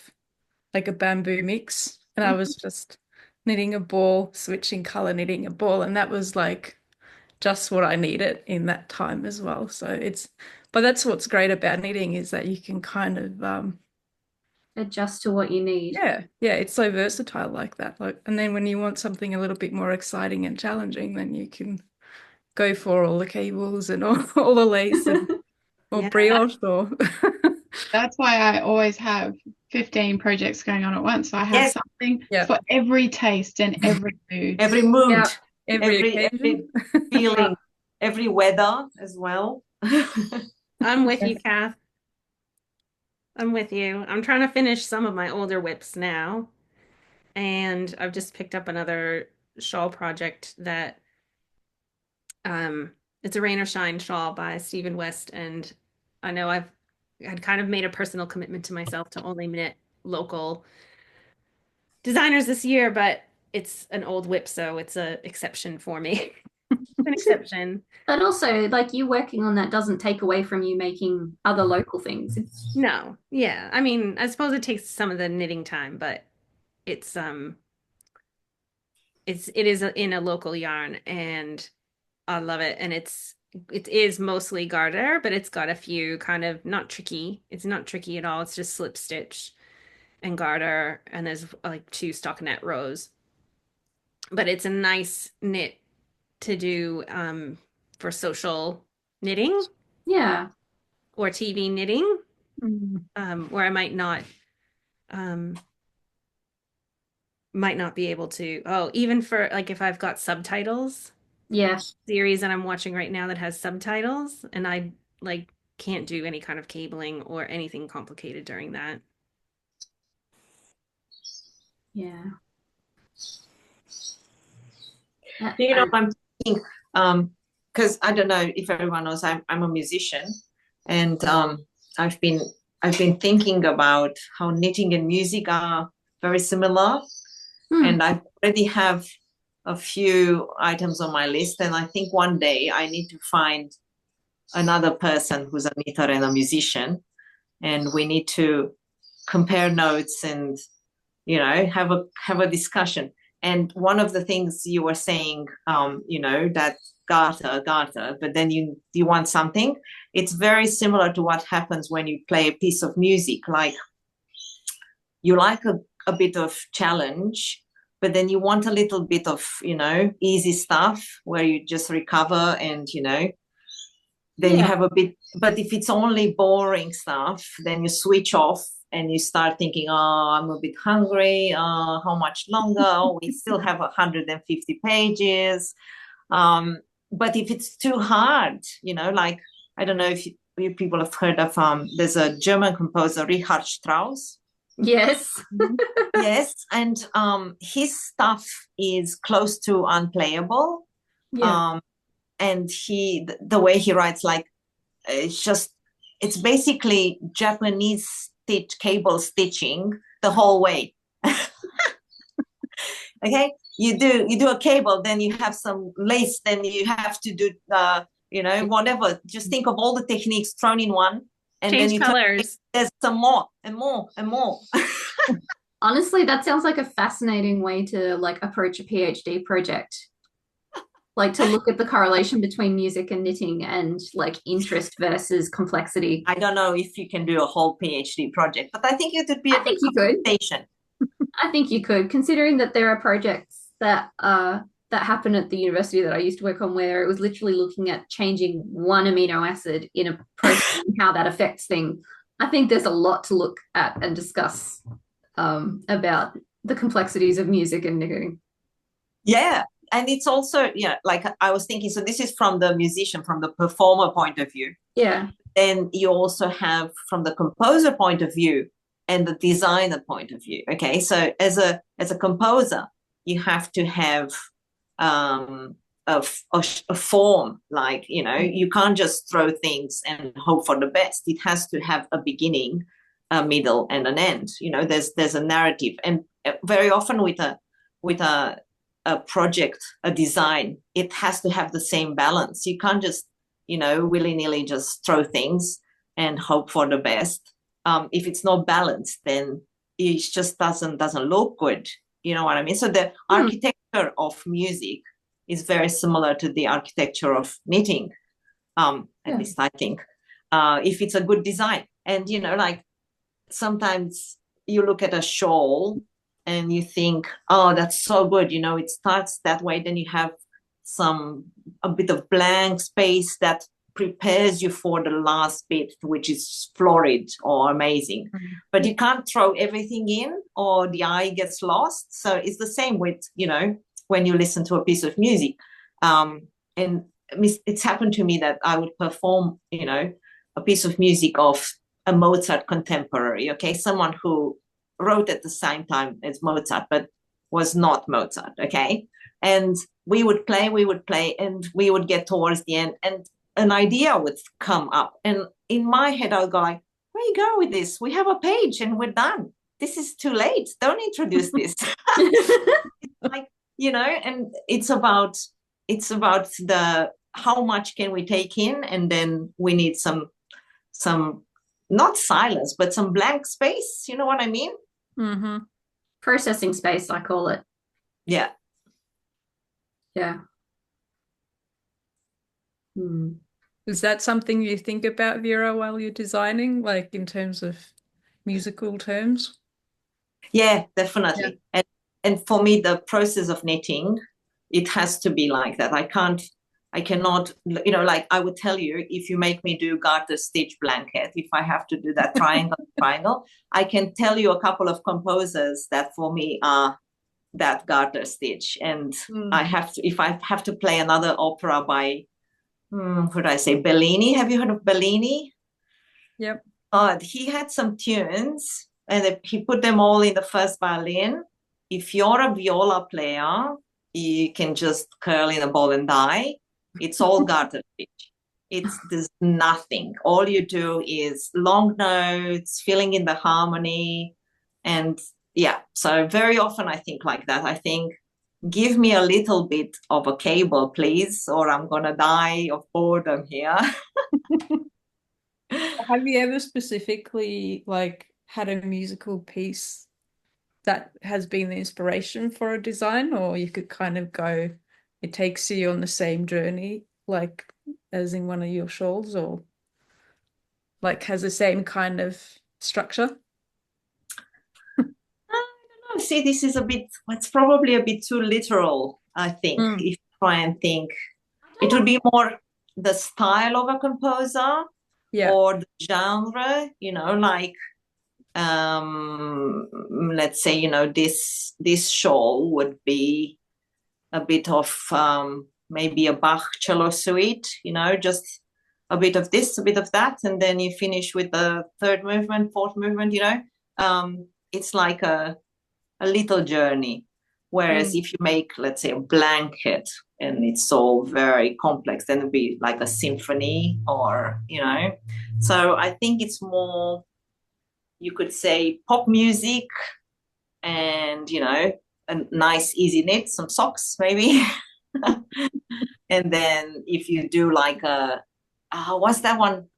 like a bamboo mix and I was just knitting a ball, switching color, knitting a ball, and that was like just what I needed in that time as well. So but that's what's great about knitting is that you can kind of adjust to what you need. yeah, it's so versatile like that. Like, and then when you want something a little bit more exciting and challenging, then you can go for all the cables and all the lace and, or brioche or That's why I always have 15 projects going on at once. So I have something for every taste and every mood. Every mood, every feeling, every weather as well. I'm with you, Kath. I'm with you. I'm trying to finish some of my older whips now. And I've just picked up another shawl project that it's a Rain or Shine shawl by Stephen West. And I know I'd kind of made a personal commitment to myself to only knit local designers this year, but it's an old whip, so it's an exception for me. It's an exception. But also, like, you working on that doesn't take away from you making other local things. No, yeah. I mean, I suppose it takes some of the knitting time, but it is in a local yarn and I love it. And it is mostly garter, but it's got a few kind of not tricky. It's not tricky at all. It's just slip stitch and garter, and there's like 2 stockinette rows. But it's a nice knit to do for social knitting. Yeah. Or TV knitting. Where I might not be able to, even for like if I've got subtitles. Yeah. Series that I'm watching right now that has subtitles and I like can't do any kind of cabling or anything complicated during that. Yeah. You know, I'm thinking, because I don't know if everyone knows I'm a musician, and I've been thinking about how knitting and music are very similar, and I already have a few items on my list, and I think one day I need to find another person who's a knitter and a musician, and we need to compare notes and have a discussion. And one of the things you were saying, that garter, but then you want something. It's very similar to what happens when you play a piece of music. Like you like a bit of challenge, but then you want a little bit of, easy stuff where you just recover and, then you have a bit, but if it's only boring stuff, then you switch off and you start thinking, oh, I'm a bit hungry. How much longer? Oh, we still have 150 pages. But if it's too hard, like, I don't know if you people have heard of, there's a German composer, Richard Strauss. Yes. Yes. And his stuff is close to unplayable. Yeah. And the way he writes, like, it's basically Japanese cable stitching the whole way. Okay, you do a cable, then you have some lace, then you have to do whatever. Just think of all the techniques thrown in one, and Change then you colors. there's some more and more and more. Honestly, that sounds like a fascinating way to like approach a PhD project. Like to look at the correlation between music and knitting and like interest versus complexity. I don't know if you can do a whole PhD project, but I think it would be a good conversation. I think you could, considering that there are projects that happen at the university that I used to work on where it was literally looking at changing one amino acid in a protein and how that affects things. I think there's a lot to look at and discuss about the complexities of music and knitting. Yeah. And it's also, like I was thinking, so this is from the musician, from the performer point of view. Yeah. Then you also have from the composer point of view and the designer point of view. Okay. So as a composer, you have to have a form, like, you can't just throw things and hope for the best. It has to have a beginning, a middle, and an end. There's a narrative. And very often with a project, a design, it has to have the same balance. You can't just, willy-nilly just throw things and hope for the best. If it's not balanced, then it just doesn't look good. You know what I mean? So the architecture of music is very similar to the architecture of knitting, at least I think, if it's a good design. And, like sometimes you look at a shawl and you think, oh, that's so good. It starts that way. Then you have a bit of blank space that prepares you for the last bit, which is florid or amazing. Mm-hmm. But you can't throw everything in or the eye gets lost. So it's the same with, when you listen to a piece of music. And it's happened to me that I would perform, a piece of music of a Mozart contemporary, okay? Someone who wrote at the same time as Mozart, but was not Mozart, okay? And we would play, and we would get towards the end, and an idea would come up. And in my head, I would go like, where you go with this? We have a page and we're done. This is too late. Don't introduce this. Like, and it's about the how much can we take in, and then we need some not silence, but some blank space. You know what I mean? Mm-hmm. Processing space, I call it. Yeah. Yeah. Is that something you think about, Vera, while you're designing, like in terms of musical terms? Yeah, definitely. Yeah. And for me, the process of knitting, it has to be like that. I cannot, like I would tell you, if you make me do garter stitch blanket, if I have to do that triangle, I can tell you a couple of composers that for me are that garter stitch. And if I have to play another opera by, what do I say, Bellini. Have you heard of Bellini? Yep. He had some tunes and he put them all in the first violin. If you're a viola player, you can just curl in a ball and die. It's all garter stitch. There's nothing. All you do is long notes, filling in the harmony. And yeah, so very often I think like that. I think, give me a little bit of a cable, please, or I'm going to die of boredom here. Have you ever specifically like had a musical piece that has been the inspiration for a design, or you could kind of go, it takes you on the same journey, like as in one of your shawls, or like has the same kind of structure? I don't know. See, this is a bit, it's probably a bit too literal, I think, if you try and think. It would be more the style of a composer or the genre, you know, like let's say, you know, this shawl would be a bit of maybe a Bach cello suite, you know, just a bit of this, a bit of that, and then you finish with the third movement, fourth movement, you know. It's like a little journey. Whereas if you make, let's say, a blanket and it's all very complex, then it'd be like a symphony, or, you know. So I think it's more, you could say, pop music and, you know, a nice easy knit, some socks maybe. And then if you do like a, what's that one?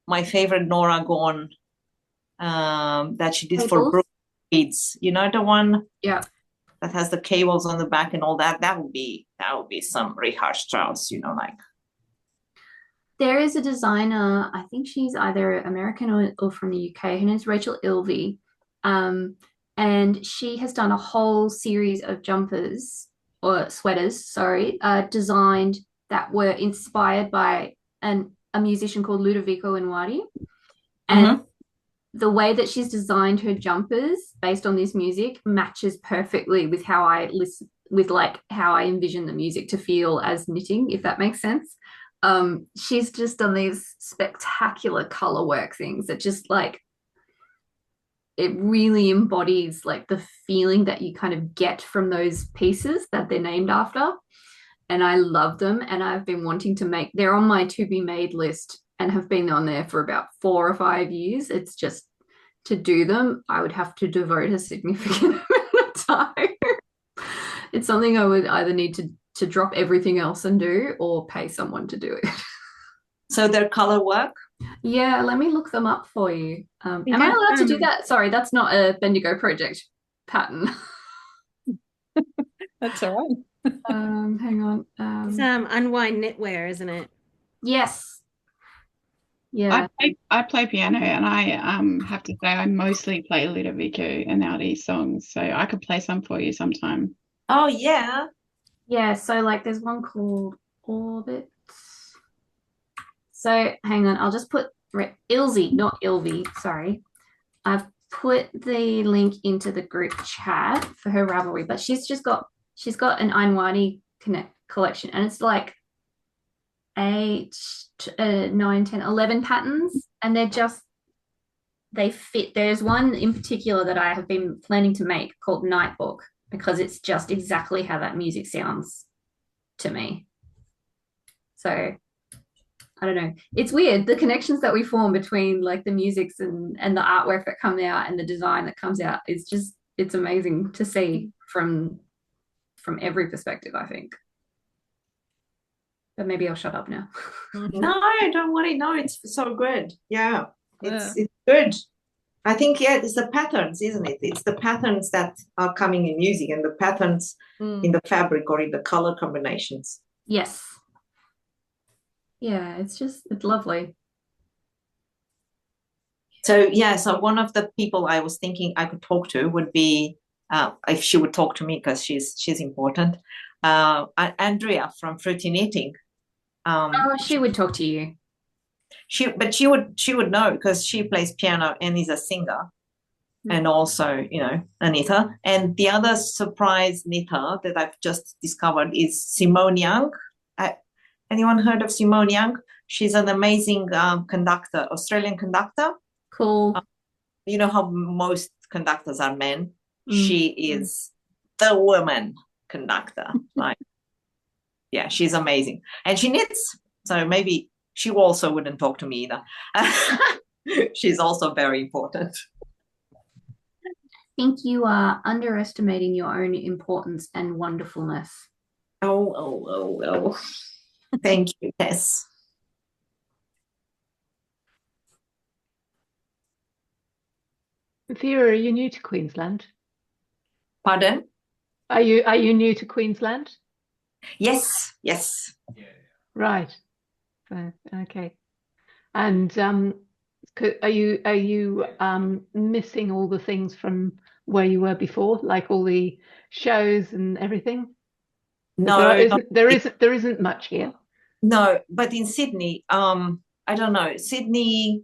My favorite Nora Gorn that she did for Brooke Beads. You know, the one? Yeah. That has the cables on the back and all that. That would be some Richard Strauss, you know, like. There is a designer, I think she's either American or from the UK. Her name's Rachel Ilvey. And she has done a whole series of jumpers or sweaters, sorry, designed that were inspired by a musician called Ludovico Einaudi. And the way that she's designed her jumpers based on this music matches perfectly with how I listen, with like how I envision the music to feel as knitting, if that makes sense. She's just done these spectacular color work things that just like, it really embodies like the feeling that you kind of get from those pieces that they're named after. And I love them. And I've been wanting to make, they're on my to be made list and have been on there for about 4 or 5 years. It's just, to do them, I would have to devote a significant amount of time. It's something I would either need to drop everything else and do, or pay someone to do it. So they're color work? Yeah, let me look them up for you. Am I allowed to do that? Sorry, that's not a Bendigo Project pattern. That's all right. Hang on. It's unwind knitwear, isn't it? Yes. Yeah. I play piano, and I have to say I mostly play Ludovico Einaudi songs, so I could play some for you sometime. Oh yeah. Yeah, so like there's one called Orbit. So hang on, I'll just put Ilzy, not Ilvi, sorry. I've put the link into the group chat for her Ravelry, but she's got an Einwadi collection, and it's like 8, 9, 10, 11 patterns, and they fit. There's one in particular that I have been planning to make called Nightbook, because it's just exactly how that music sounds to me. So I don't know. It's weird, the connections that we form between like the musics and the artwork that come out and the design that comes out is just, it's amazing to see from every perspective, I think. But maybe I'll shut up now. No, don't worry. No, it's so good. Yeah, it's good. I think, yeah, it's the patterns, isn't it? It's the patterns that are coming in music, and the patterns in the fabric or in the color combinations. Yes. Yeah, it's lovely. So yeah, so one of the people I was thinking I could talk to would be, if she would talk to me, because she's important, Andrea from Fruity Knitting. She would talk to you. She would know, because she plays piano and is a singer, and also, you know, a knitter. And the other surprise knitter that I've just discovered is Simone Young. Anyone heard of Simone Young? She's an amazing conductor, Australian conductor. Cool. You know how most conductors are men? She is the woman conductor. Like, yeah, she's amazing. And she knits. So maybe she also wouldn't talk to me either. She's also very important. I think you are underestimating your own importance and wonderfulness. Oh. Thank you, Tess. Vera, are you new to Queensland? Pardon? Are you new to Queensland? Yes, yes. Right. Okay. And are you missing all the things from where you were before, like all the shows and everything? No, There isn't much here. no, but in Sydney, I don't know. Sydney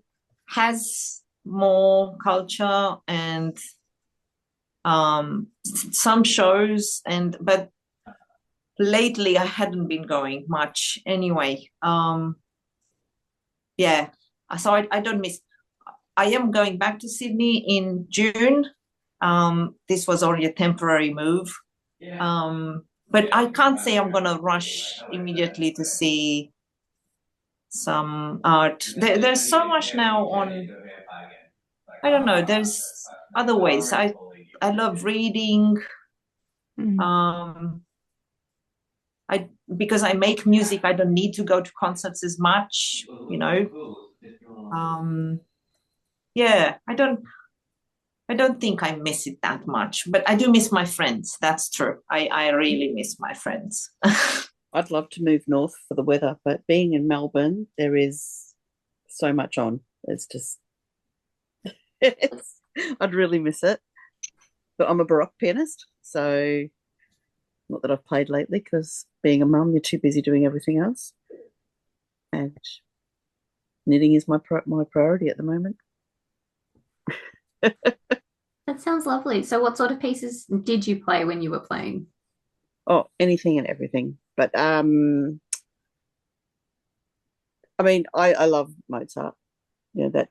has more culture and some shows, but lately I hadn't been going much anyway. Yeah, so I don't miss. I am going back to Sydney in June. This was only a temporary move. But I can't say I'm gonna rush immediately to see some art. There's so much now on. I don't know. There's other ways. I love reading. Because I make music, I don't need to go to concerts as much. Yeah, I don't think I miss it that much, but I do miss my friends. That's true. I really miss my friends. I'd love to move north for the weather, but being in Melbourne, there is so much on. It's just, I'd really miss it. But I'm a Baroque pianist, so not that I've played lately because being a mum, you're too busy doing everything else. And knitting is my priority at the moment. That sounds lovely. So what sort of pieces did you play when you were playing? Oh, anything and everything. But I mean, I love Mozart. That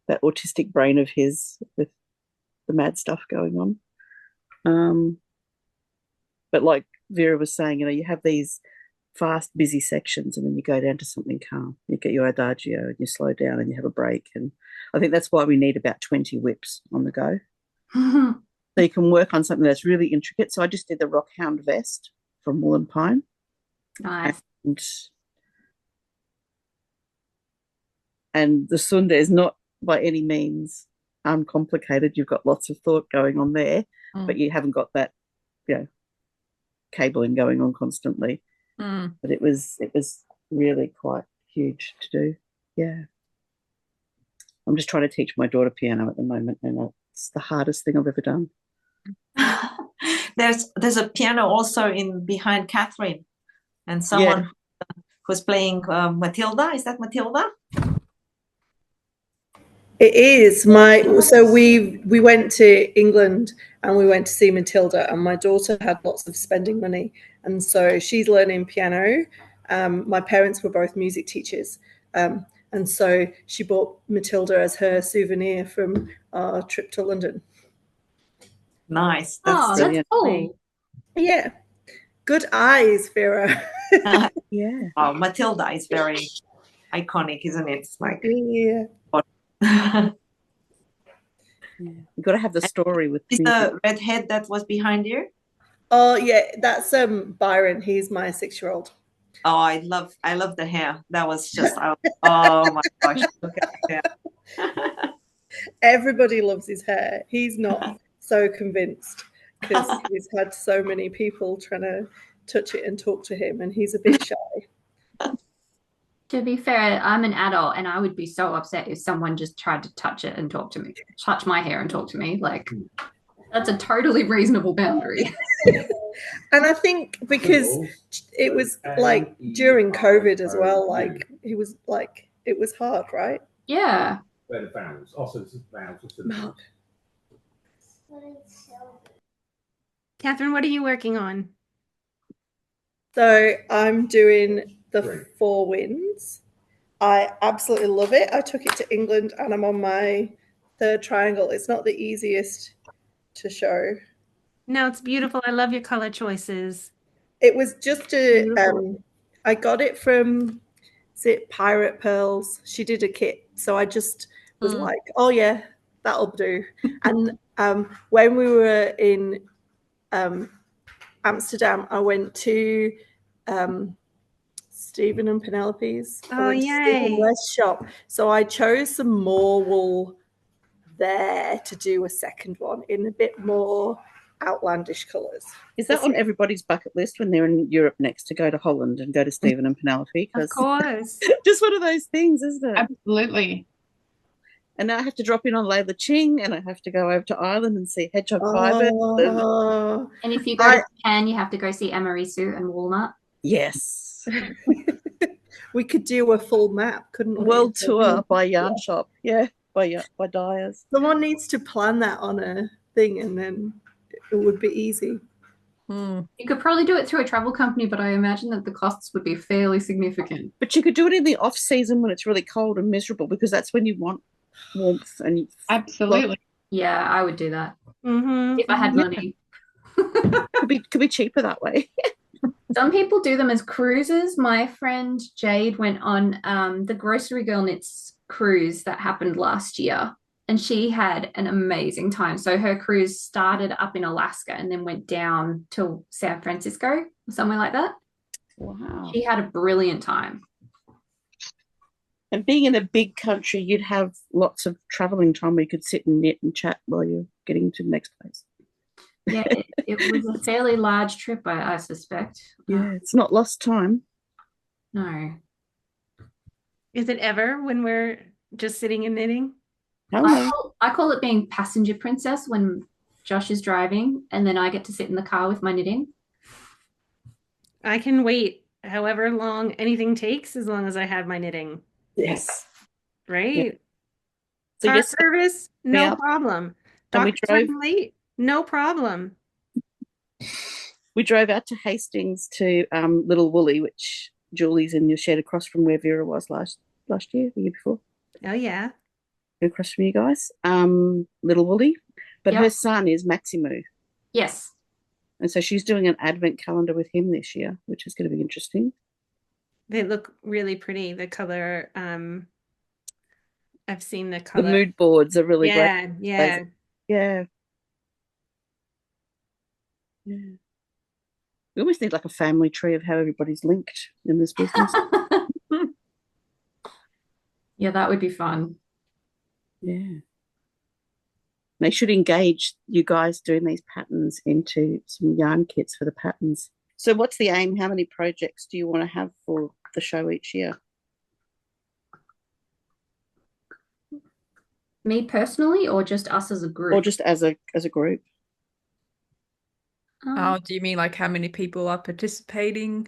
autistic brain of his with the mad stuff going on. But like Vera was saying, you have these fast, busy sections, and then you go down to something calm. You get your adagio, and you slow down, and you have a break. And I think that's why we need about 20 whips on the go. So you can work on something that's really intricate. So I just did the Rockhound vest from Wool and Pine. Nice. And the Sunda is not by any means uncomplicated. You've got lots of thought going on there, but you haven't got that, cabling going on constantly. But it was really quite huge to do. Yeah. I'm just trying to teach my daughter piano at the moment, and it's the hardest thing I've ever done. There's a piano also in behind Catherine, and someone who's playing Matilda. Is that Matilda? It is so we went to England and we went to see Matilda, and my daughter had lots of spending money, and so she's learning piano. My parents were both music teachers, and so she bought Matilda as her souvenir from our trip to London. Nice. That's cool. Yeah. Good eyes, Vera. Yeah. Oh, Matilda is very iconic, isn't it? It's like You've got to have the story with the redhead that was behind you. Oh yeah, that's Byron. He's my 6-year-old. Oh, I love the hair. That was just oh my gosh, look at the hair. Everybody loves his hair. He's not so convinced because he's had so many people trying to touch it and talk to him, and he's a bit shy. To be fair, I'm an adult, and I would be so upset if someone just tried to touch it and talk to me, touch my hair and talk to me. Like, that's a totally reasonable boundary. And I think because it was like during COVID as well, like it was hard, right? Yeah. Catherine, what are you working on? So I'm doing the Four Winds. I absolutely love it. I took it to England and I'm on my 3rd triangle. It's not the easiest to show. No, it's beautiful. I love your color choices. It was just I got it from, is it Pirate Pearls? She did a kit. So I just was like, oh yeah, that'll do. And when we were in Amsterdam, I went to Stephen and Penelope's. Oh, yay. West shop. So I chose some more wool there to do a second one in a bit more outlandish colours. Is that on everybody's bucket list when they're in Europe next, to go to Holland and go to Stephen and Penelope? Of course. Just one of those things, isn't it? Absolutely. And now I have to drop in on Layla Ching, and I have to go over to Ireland and see Hedgehog Fibre. And if you go to Japan, you have to go see Amarisu and Walnut. Yes. We could do a full map, couldn't we? World tour by Yarn Shop. Yeah, by dyers. Someone needs to plan that on a thing, and then it would be easy. You could probably do it through a travel company, but I imagine that the costs would be fairly significant. But you could do it in the off season when it's really cold and miserable, because that's when you want warmth. And Absolutely. Yeah, I would do that Mm-hmm. if I had money. could be cheaper that way. Some people do them as cruises. My friend Jade went on the Grocery Girl Knits cruise that happened last year, and she had an amazing time. So her cruise started up in Alaska and then went down to San Francisco or somewhere like that. Wow. She had a brilliant time. And being in a big country, you'd have lots of traveling time where you could sit and knit and chat while you're getting to the next place. Yeah, it was a fairly large trip, I suspect. Yeah, it's not lost time. No. Is it ever when we're just sitting and knitting? I call it being passenger princess when Josh is driving, and then I get to sit in the car with my knitting. I can wait however long anything takes, as long as I have my knitting. Yes. Right? Yeah. So Car yes, service, no yeah. problem. And we Doctor's drove- running late, no problem. We drove out to Hastings to Little Woolly, which Julie's in the shed across from where Vera was last year, the year before. Oh yeah. Across from you guys. Little Woolly. But Yep. her son is Maximu. Yes. And so she's doing an advent calendar with him this year, which is going to be interesting. They look really pretty. The color, I've seen the The color. mood boards are really great. Yeah. Yeah. Yeah. We almost need like a family tree of how everybody's linked in this business. Yeah, that would be fun. Yeah. They should engage you guys doing these patterns into some yarn kits for the patterns. So what's the aim? How many projects do you want to have for the show each year? Me personally, or just us as a group? Or just as a group? Oh, do you mean like how many people are participating?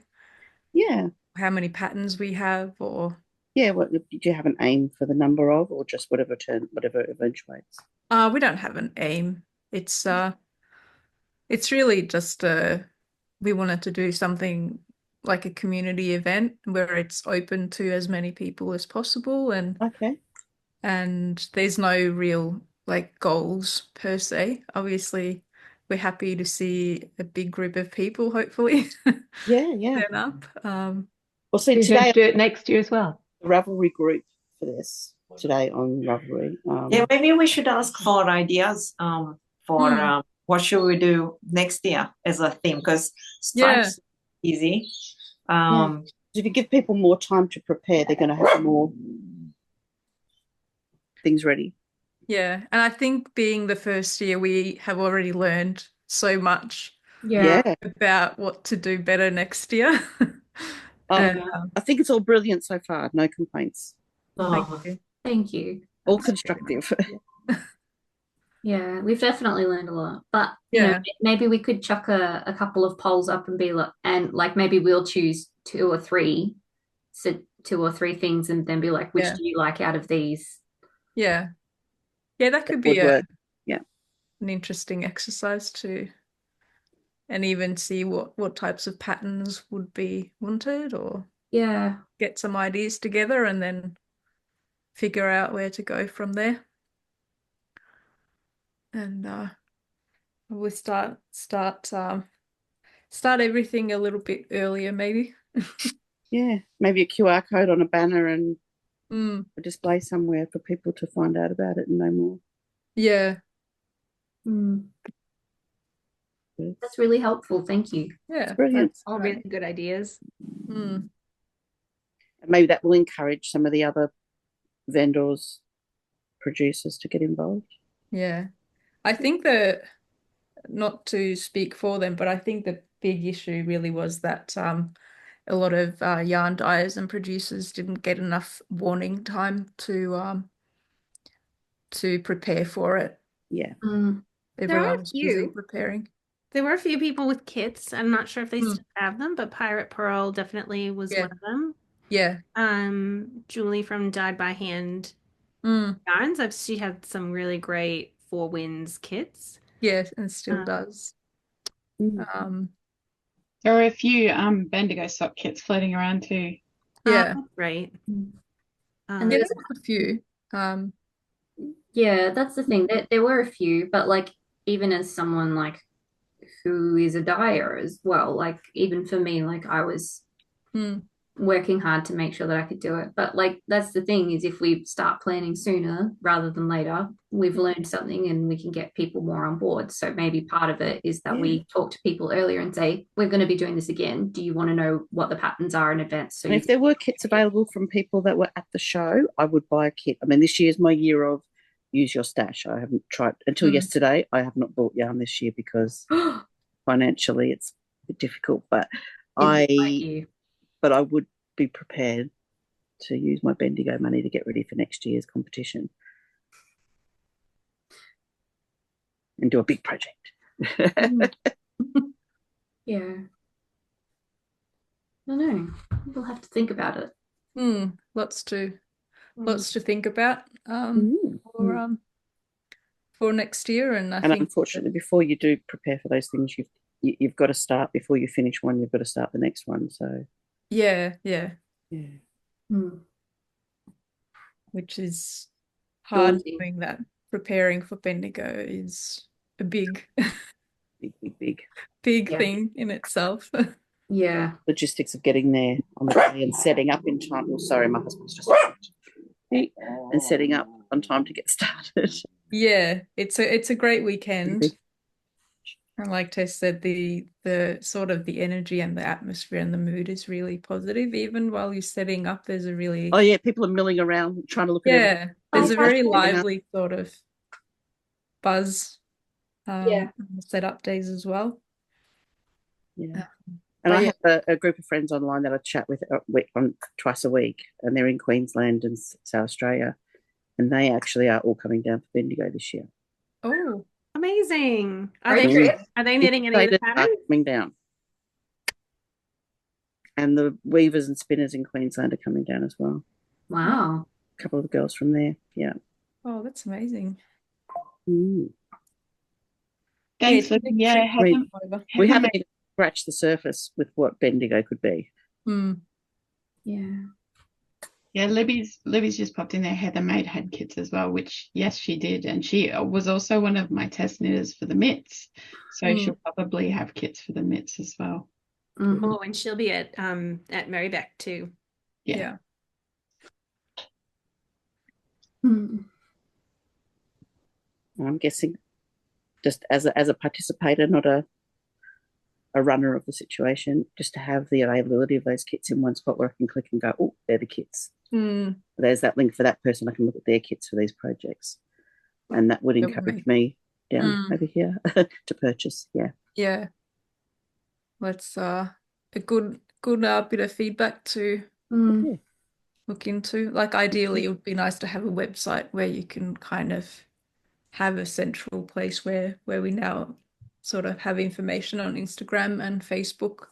Yeah. How many patterns we have, or? Yeah, what do you have an aim for the number of, or just whatever eventuates? We don't have an aim. It's really just we wanted to do something like a community event where it's open to as many people as possible, and Okay. and there's no real like goals per se. Obviously, we're happy to see a big group of people, hopefully, Yeah. turn up. Well, see, You're going today to do it next year as well. the Ravelry group for this today on Ravelry. Yeah, maybe we should ask for ideas for what should we do next year as a theme, because stripes easy. If you give people more time to prepare, they're going to have more things ready. Yeah, and I think being the first year, we have already learned so much Yeah. about what to do better next year. And, I think it's all brilliant so far. No complaints. thank you. Thank you. All constructive. Yeah, we've definitely learned a lot. But you know, maybe we could chuck a couple of polls up and be like, and like maybe we'll choose two or three things, and then be like, which do you like out of these? Yeah, that could be an interesting exercise too, and even see what types of patterns would be wanted, or get some ideas together and then figure out where to go from there. And we'll start everything a little bit earlier, maybe. Yeah, maybe a QR code on a banner and a display somewhere for people to find out about it and know more. Yeah. That's really helpful. Thank you. Yeah, it's brilliant. That's all really good ideas. And maybe that will encourage some of the other vendors, producers to get involved. Yeah, I think that not to speak for them, but I think the big issue really was that a lot of yarn dyers and producers didn't get enough warning time to prepare for it. Yeah. There are Everyone a was busy few. preparing. There were a few people with kits. I'm not sure if they Mm. still have them, but Pirate Pearl definitely was Yeah. one of them. Yeah. Julie from Dyed by Hand Mm. Yarns, she had some really great Four Winds kits. Yeah, and still Um, does. Mm. There are a few Bendigo sock kits floating around too. Yeah. Right. And Yeah, there's there's a few. yeah, that's the thing. There were a few, but like even as someone like who is a dyer as well, like even for me, like I was Mm. working hard to make sure that I could do it. But like that's the thing is if we start planning sooner rather than later, we've learned something and we can get people more on board. So maybe part of it is that we talk to people earlier and say, we're going to be doing this again. Do you want to know what the patterns are in advance? So And if there were kits available from people that were at the show, I would buy a kit. I mean, this year's my year of use your stash. I haven't tried until yesterday. I have not bought yarn this year because financially it's a bit difficult. But I would be prepared to use my Bendigo money to get ready for next year's competition and do a big project. Yeah. I don't know. We'll have to think about it. Lots to think about for next year, and I think unfortunately, before you do prepare for those things, you've got to start before you finish one. You've got to start the next one. So yeah, which is hard doing that. Preparing for Bendigo is a big thing in itself. Yeah. Logistics of getting there on the day and setting up in time. Oh, sorry, my husband's just and setting up on time to get started. Yeah, it's a great weekend. And like Tess said, the sort of the energy and the atmosphere and the mood is really positive. Even while you're setting up, there's a really people are milling around trying to look at it. There's a very lively sort of buzz on the setup days as well. Yeah. And I have a group of friends online that I chat with twice a week, and they're in Queensland and South Australia, and they actually are all coming down for Bendigo this year. Oh, amazing! Are they knitting any of the patterns? Coming down, and the weavers and spinners in Queensland are coming down as well. Wow! A couple of the girls from there, yeah. Oh, that's amazing. Thanks, we haven't even scratched the surface with what Bendigo could be. Yeah, Libby's just popped in there. Heather Maid had kits as well, which yes, she did, and she was also one of my test knitters for the mitts, so she'll probably have kits for the mitts as well. Oh, and she'll be at Marybeck too. Yeah. I'm guessing just as a participator, not a runner of the situation, just to have the availability of those kits in one spot where I can click and go, oh, they're the kits. There's that link for that person. I can look at their kits for these projects. And that would encourage me down over here to purchase. Yeah. That's a good bit of feedback to look into. Like ideally, it would be nice to have a website where you can kind of have a central place where we now sort of have information on Instagram and Facebook.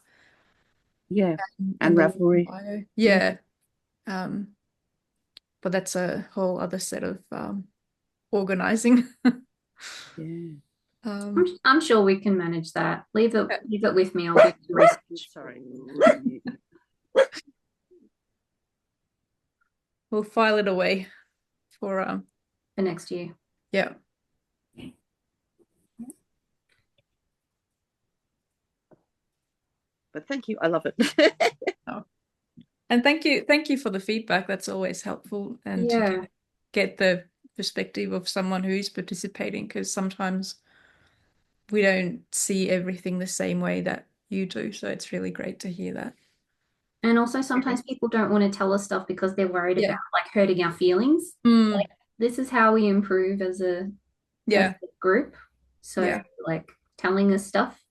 Yeah, and Ravelry. Yeah. But that's a whole other set of organizing. I'm sure we can manage that. Leave it with me. I'll do the research. Sorry. We'll file it away for next year. Yeah. But thank you. I love it. And thank you for the feedback. That's always helpful, and to get the perspective of someone who is participating, because sometimes we don't see everything the same way that you do. So it's really great to hear that. And also sometimes people don't want to tell us stuff because they're worried about like hurting our feelings. Like this is how we improve as a group. So like telling us stuff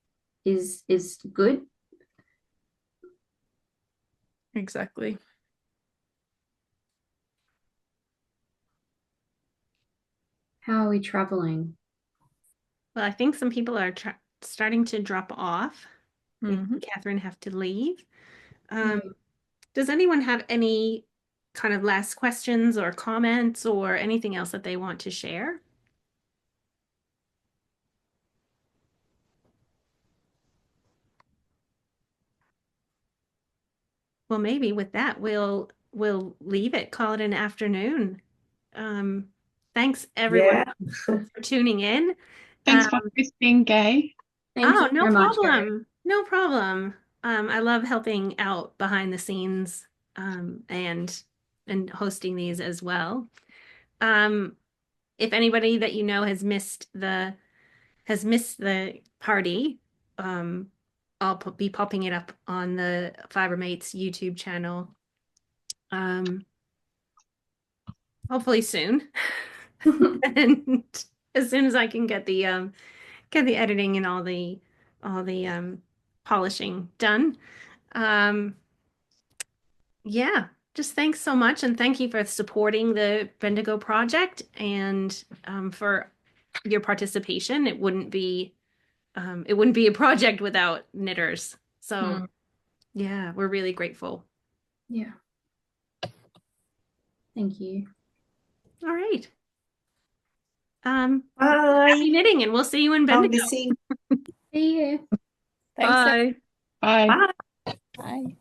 is good. Exactly. How are we traveling? Well, I think some people are starting to drop off. Mhm. Catherine have to leave. Does anyone have any kind of last questions or comments or anything else that they want to share? Well, maybe with that, we'll leave it, call it an afternoon. Thanks everyone Yeah. for tuning in. Thanks for hosting, Gay. Thanks Oh, no so much, Gary. problem. No problem. I love helping out behind the scenes and hosting these as well. If anybody that you know has missed the party, I'll be popping it up on the Fibermates YouTube channel. Hopefully soon. And as soon as I can get the editing and all the polishing done. Yeah, just thanks so much, and thank you for supporting the Bendigo project and for your participation. It wouldn't be a project without knitters. So yeah, we're really grateful. Yeah. Thank you. All right. Bye. Happy knitting, and we'll see you in I'll Bendigo. be seeing. See you. Thanks. Bye. Bye. Bye. Bye.